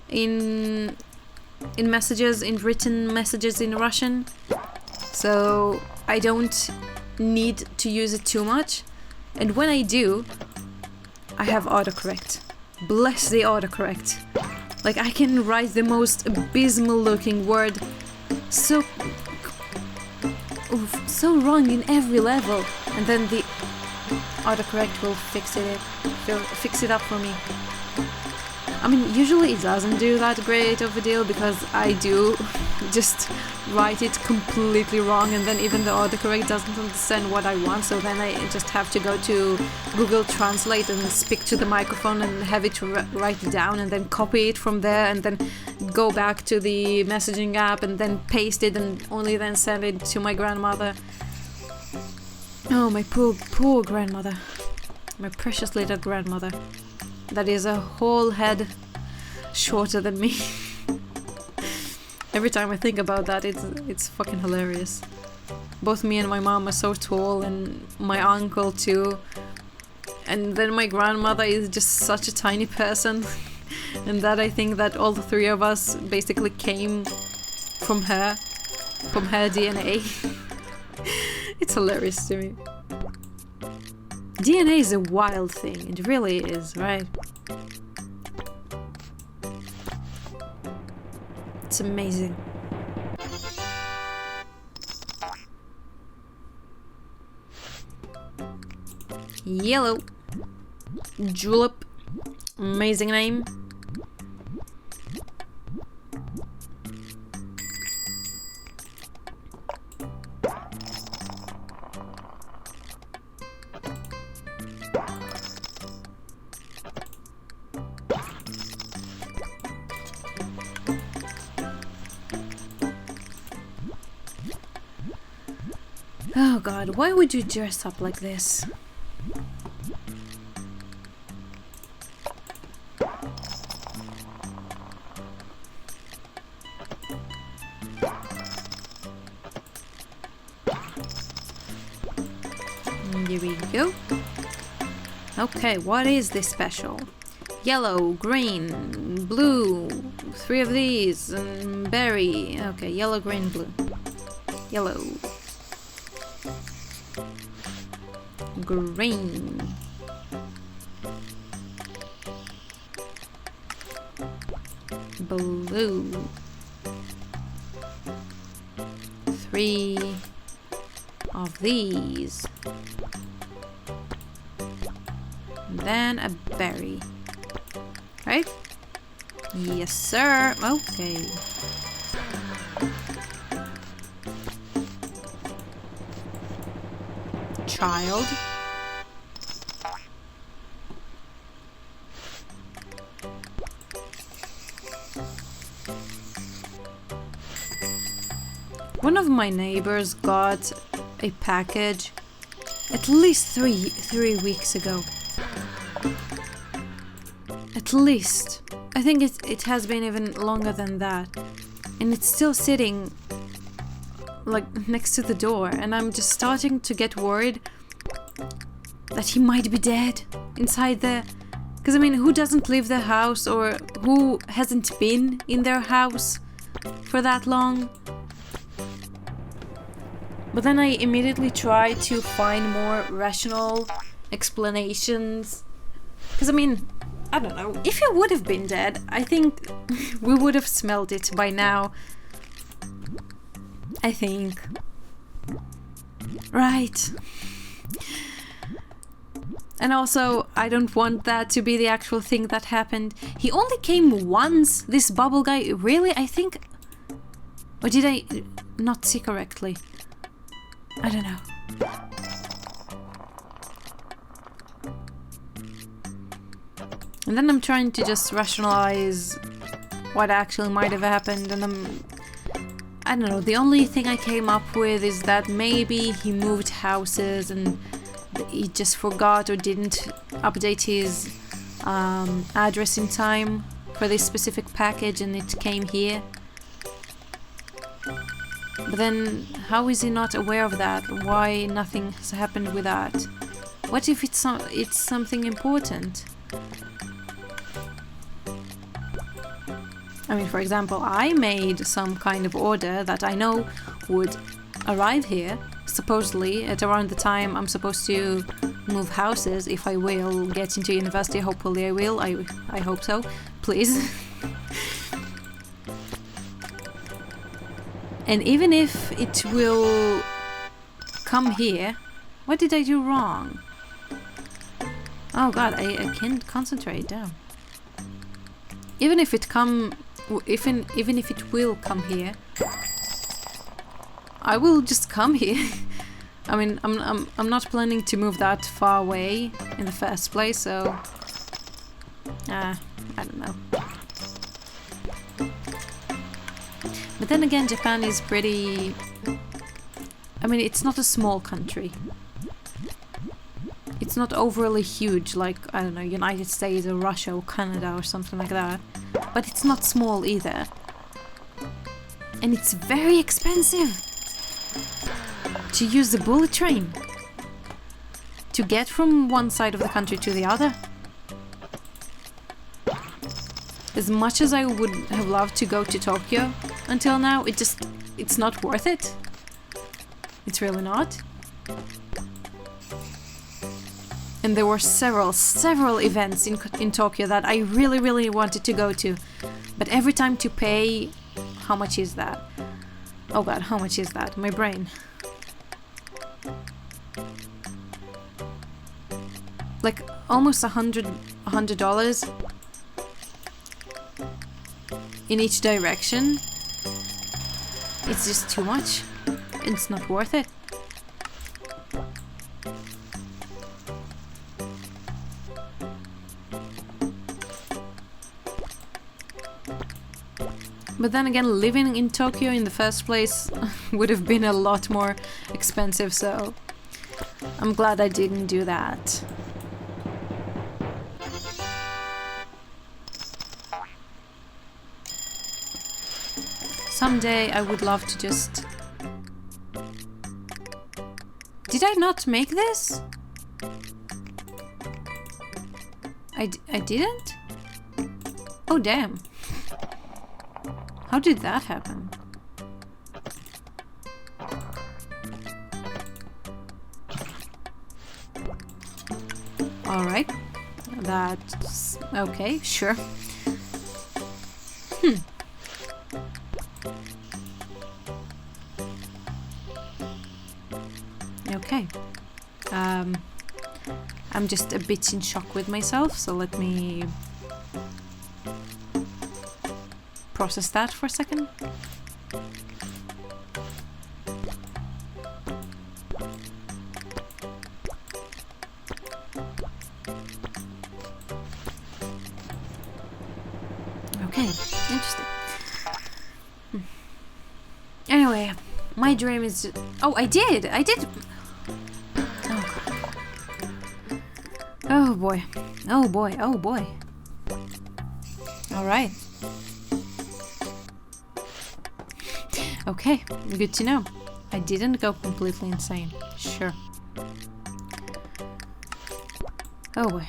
Speaker 1: in messages, in written messages in Russian. So I don't need to use it too much. And when I do, I have autocorrect. Bless the autocorrect. Like, I can write the most abysmal looking word so wrong in every level, and then the autocorrect will fix it up for me. I mean, usually it doesn't do that great of a deal, because I do just write it completely wrong, and then even the autocorrect doesn't understand what I want, so then I just have to go to Google Translate and speak to the microphone and have it write it down, and then copy it from there, and then go back to the messaging app and then paste it, and only then send it to my grandmother. Oh, my poor grandmother. My precious little grandmother. That is a whole head shorter than me. Every time I think about that, it's fucking hilarious. Both me and my mom are so tall, and my uncle too. And then my grandmother is just such a tiny person. And that I think that all the three of us basically came from her DNA. It's hilarious to me. DNA is a wild thing, it really is, right? It's amazing. Yellow. Julep. Amazing name. Oh god, why would you dress up like this? Here we go. Okay, what is this special? Yellow, green, blue, 3 of these, and berry. Okay, yellow, green, blue. Yellow. Green. Blue. 3 of these. And then a berry. Right? Yes, sir. Okay. Child. One of my neighbors got a package at least three weeks ago. At least. I think it has been even longer than that. And it's still sitting like next to the door, and I'm just starting to get worried that he might be dead inside there. Because I mean, who doesn't leave their house, or who hasn't been in their house for that long? But then I immediately try to find more rational explanations. Because I mean, I don't know, if he would have been dead, I think we would have smelled it by now. I think. Right. And also, I don't want that to be the actual thing that happened. He only came once, this bubble guy. Really? I think... Or did I not see correctly? I don't know. And then I'm trying to just rationalize what actually might have happened, and I don't know, the only thing I came up with is that maybe he moved houses and he just forgot or didn't update his address in time for this specific package and it came here. But then, how is he not aware of that? Why nothing has happened with that? What if it's something important? I mean, for example, I made some kind of order that I know would arrive here, supposedly at around the time I'm supposed to move houses, if I will get into university. Hopefully I will. I hope so. Please. And even if it will come here... What did I do wrong? Oh god, I can't concentrate, damn. Even if it even if it will come here, I will just come here. I mean, I'm not planning to move that far away in the first place, so I don't know. But then again, Japan is pretty... I mean, it's not a small country. It's not overly huge like, I don't know, United States or Russia or Canada or something like that. But it's not small either. And it's very expensive to use the bullet train to get from one side of the country to the other. As much as I would have loved to go to Tokyo until now, it's not worth it. It's really not. And there were several events in Tokyo that I really wanted to go to. But every time to pay... How much is that? Oh god, how much is that? My brain. Like almost $100 in each direction. It's just too much. It's not worth it. But then again, living in Tokyo in the first place would have been a lot more expensive, so I'm glad I didn't do that. Someday I would love to just... Did I not make this? I didn't? Oh damn. How did that happen? Alright. That's... okay, sure. Okay. I'm just a bit in shock with myself, so let me process that for a second. Okay, interesting. Anyway, my dream is... Oh, I did! Oh, God. Oh, boy. Oh, boy. Oh, boy. Alright. Okay, good to know. I didn't go completely insane. Sure. Oh, boy.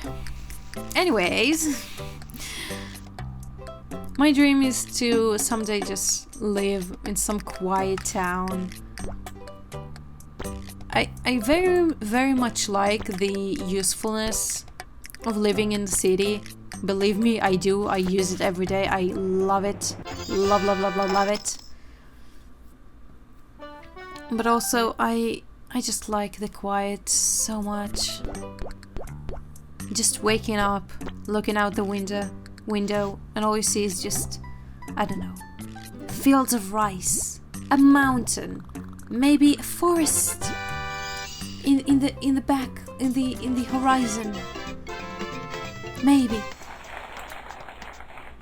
Speaker 1: Anyways... My dream is to someday just live in some quiet town. I very much like the usefulness of living in the city. Believe me, I do. I use it every day. I love it. Love it. But also, I just like the quiet so much. just waking up, looking out the window, and all you see is just, I don't know, fields of rice, a mountain, maybe a forest in the back, in the horizon. Maybe.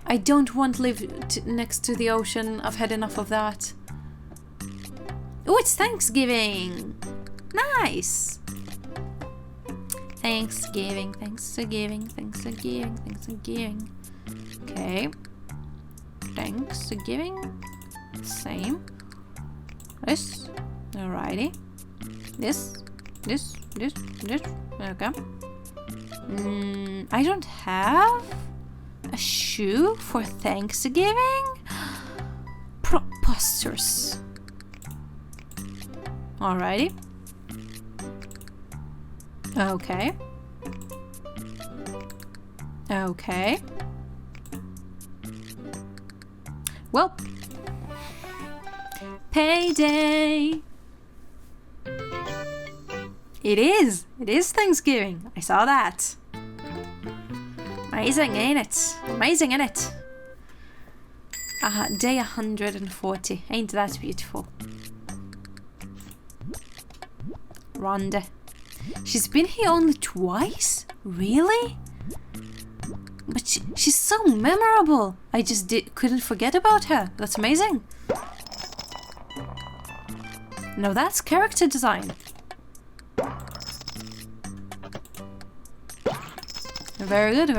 Speaker 1: I don't want to live next to the ocean. I've had enough of that. Oh, it's Thanksgiving! Nice! Thanksgiving. Okay. Thanksgiving. Same. This. Alrighty. This. Okay. I don't have a shoe for Thanksgiving? Preposterous. Alrighty. Okay. Well. Payday. It is Thanksgiving. I saw that. Amazing, ain't it? Day 140. Ain't that beautiful? Rhonda. She's been here only twice? Really? But she's so memorable. I just couldn't forget about her. That's amazing. Now that's character design. Very good.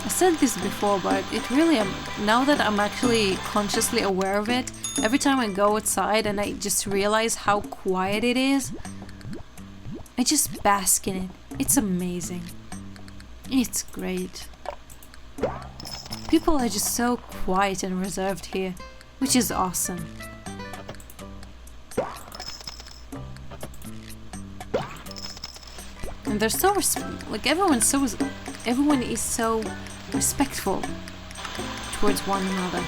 Speaker 1: I said this before, but it really, now that I'm actually consciously aware of it, every time I go outside and I just realize how quiet it is, I just bask in it. It's amazing. It's great. People are just so quiet and reserved here, which is awesome. And they're so everyone is so respectful towards one another,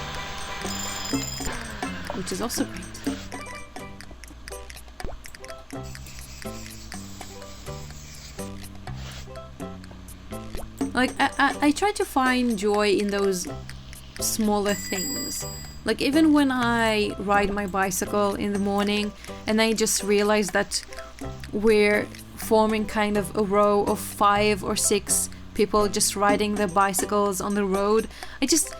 Speaker 1: which is also great. Like, I try to find joy in those smaller things. Like, even when I ride my bicycle in the morning and I just realize that we're forming kind of a row of 5 or 6 people just riding their bicycles on the road, I just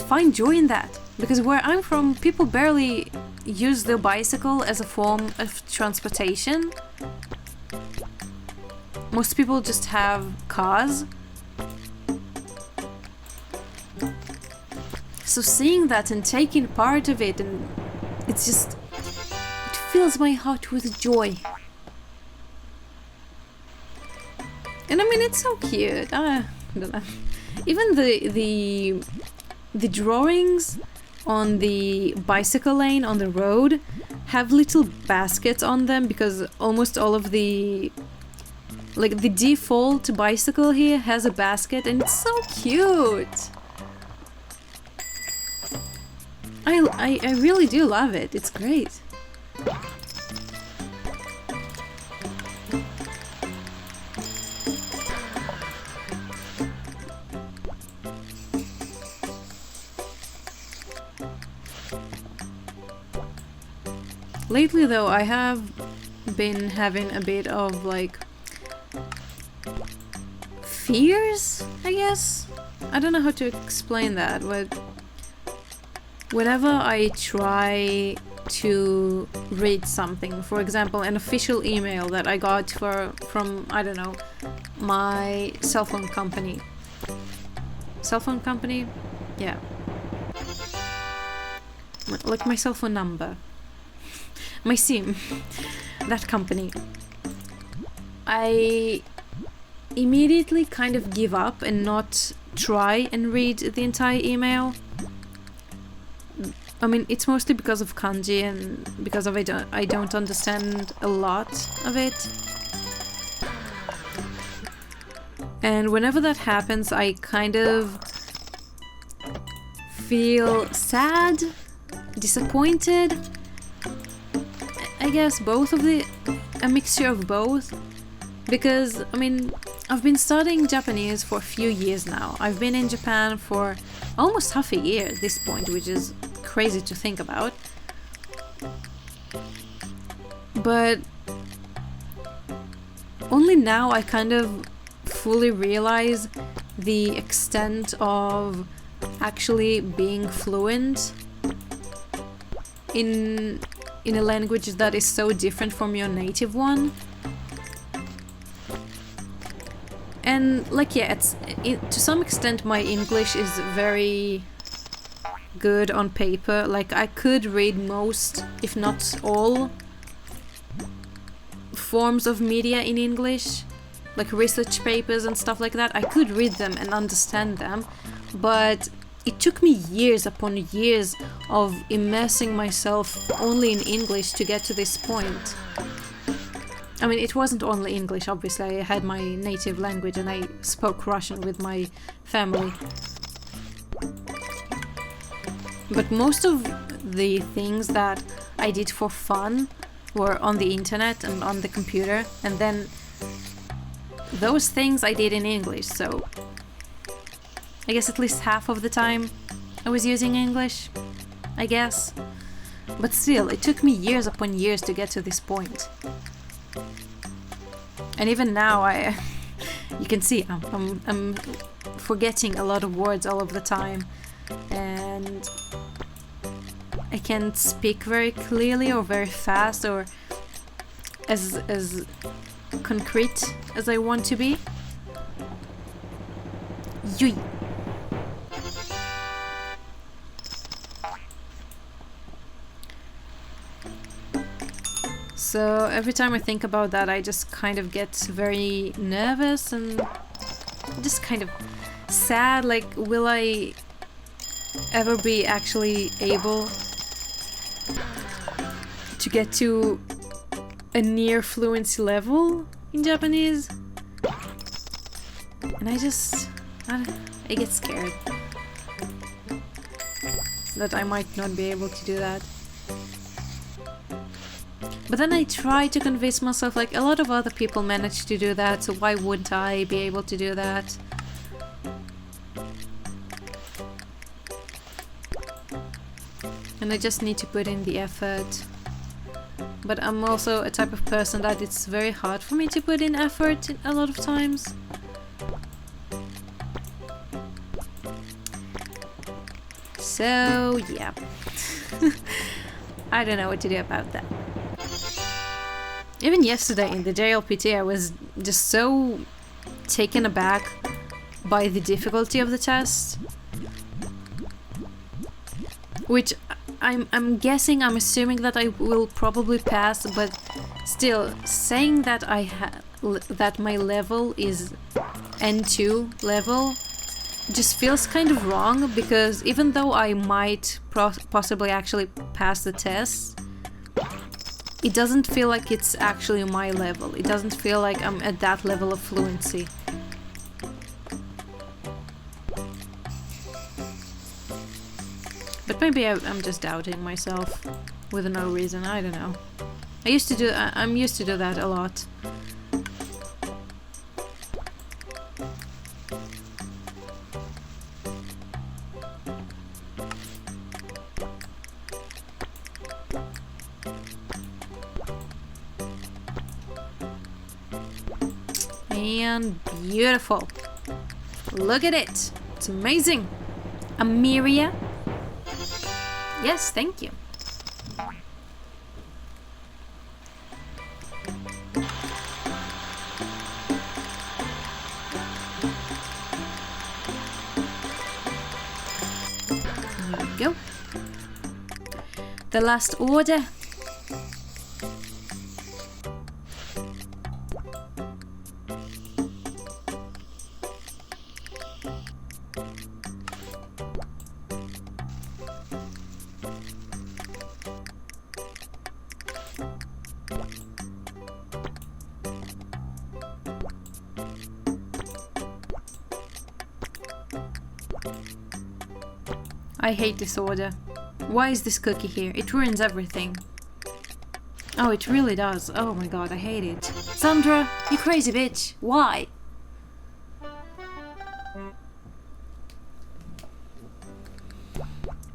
Speaker 1: find joy in that. Because where I'm from, people barely use their bicycle as a form of transportation. Most people just have cars. So seeing that and taking part of it, and it fills my heart with joy. And I mean, it's so cute. I don't know. Even the drawings on the bicycle lane on the road have little baskets on them, because almost all of the default bicycle here has a basket, and it's so cute. I really do love it. It's great. Lately though, I have been having a bit of fears, I guess. I don't know how to explain that, but whenever I try to read something, for example, an official email that I got from, I don't know, my cell phone company. Cell phone company? Yeah. Like my cell phone number. My SIM. That company. I immediately kind of give up and not try and read the entire email. I mean, it's mostly because of kanji and because of I don't understand a lot of it. And whenever that happens, I kind of feel sad, disappointed. I guess a mixture of both. Because, I mean, I've been studying Japanese for a few years now. I've been in Japan for almost half a year at this point, which is crazy to think about. But only now I kind of fully realize the extent of actually being fluent in a language that is so different from your native one. And like, yeah, to some extent my English is very good on paper. Like, I could read most, if not all, forms of media in English, like research papers and stuff like that. I could read them and understand them, but it took me years upon years of immersing myself only in English to get to this point. I mean, it wasn't only English, obviously. I had my native language and I spoke Russian with my family. But most of the things that I did for fun were on the internet and on the computer, and then those things I did in English, so I guess at least half of the time I was using English, I guess. But still, it took me years upon years to get to this point. And even now, you can see I'm forgetting a lot of words all of the time, and I can't speak very clearly or very fast or as concrete as I want to be. Yui. So every time I think about that, I just kind of get very nervous and just kind of sad. Like, will I ever be actually able to get to a near fluency level in Japanese? And I get scared that I might not be able to do that. But then I try to convince myself, like, a lot of other people manage to do that, so why wouldn't I be able to do that? And I just need to put in the effort. But I'm also a type of person that it's very hard for me to put in effort a lot of times. So, yeah. I don't know what to do about that. Even yesterday in the JLPT, I was just so taken aback by the difficulty of the test. Which I'm guessing, I'm assuming that I will probably pass, but still, saying that that my level is N2 level just feels kind of wrong, because even though I might possibly actually pass the test, it doesn't feel like it's actually my level. It doesn't feel like I'm at that level of fluency. But maybe I'm just doubting myself with no reason. I don't know. I'm used to do that a lot. And beautiful. Look at it. It's amazing. Amiria. Yes, thank you. There we go. The last order. I hate this order. Why is this cookie here? It ruins everything. Oh, it really does. Oh my god, I hate it. Sandra, you crazy bitch. Why?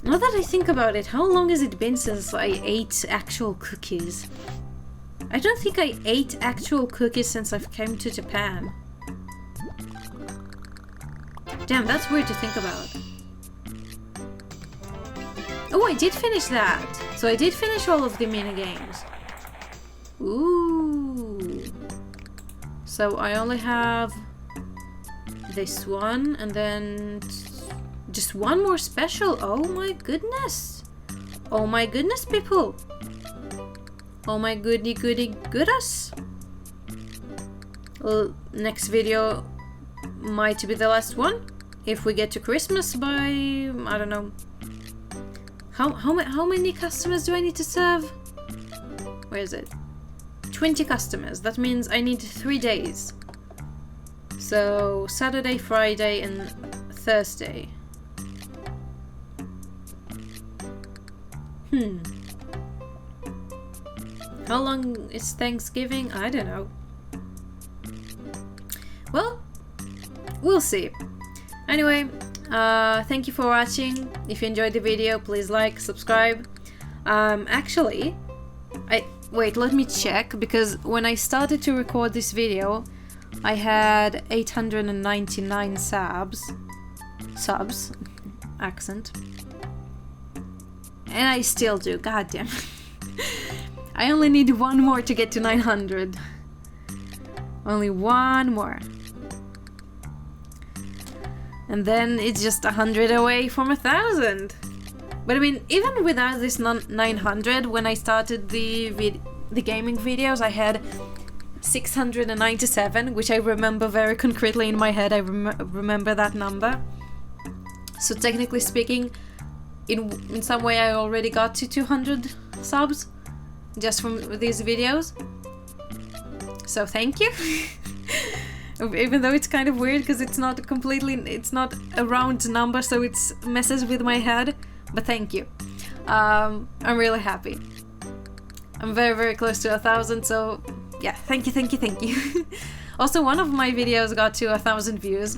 Speaker 1: Now that I think about it, how long has it been since I ate actual cookies? I don't think I ate actual cookies since I've came to Japan. Damn, that's weird to think about. Oh, I did finish that! So I did finish all of the minigames. Ooh. So I only have this one and then just one more special. Oh my goodness. Oh my goodness, people. Oh my goody goody goodness. Well, next video might be the last one. If we get to Christmas by, I don't know. How many customers do I need to serve? Where is it? 20 customers. That means I need 3 days. So Saturday, Friday, and Thursday. How long is Thanksgiving? I don't know. Well, we'll see. Anyway, thank you for watching. If you enjoyed the video, please like, subscribe. Actually, wait, let me check, because when I started to record this video, I had 899 subs, accent, and I still do, goddamn. I only need one more to get to 900. Only one more. And then it's just 100 away from 1,000. But I mean, even without this 900, when I started the gaming videos, I had 697, which I remember very concretely in my head. I remember that number. So technically speaking, in some way I already got to 200 subs just from these videos. So thank you. Even though it's kind of weird because it's not a round number, so it messes with my head. But thank you. I'm really happy. I'm very, very close to 1,000, so yeah, thank you. Also, one of my videos got to 1,000 views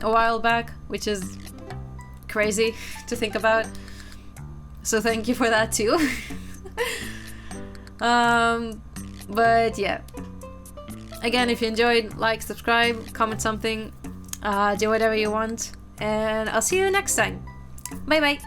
Speaker 1: a while back, which is crazy to think about. So thank you for that too. But yeah. Again, if you enjoyed, like, subscribe, comment something, do whatever you want, and I'll see you next time. Bye bye!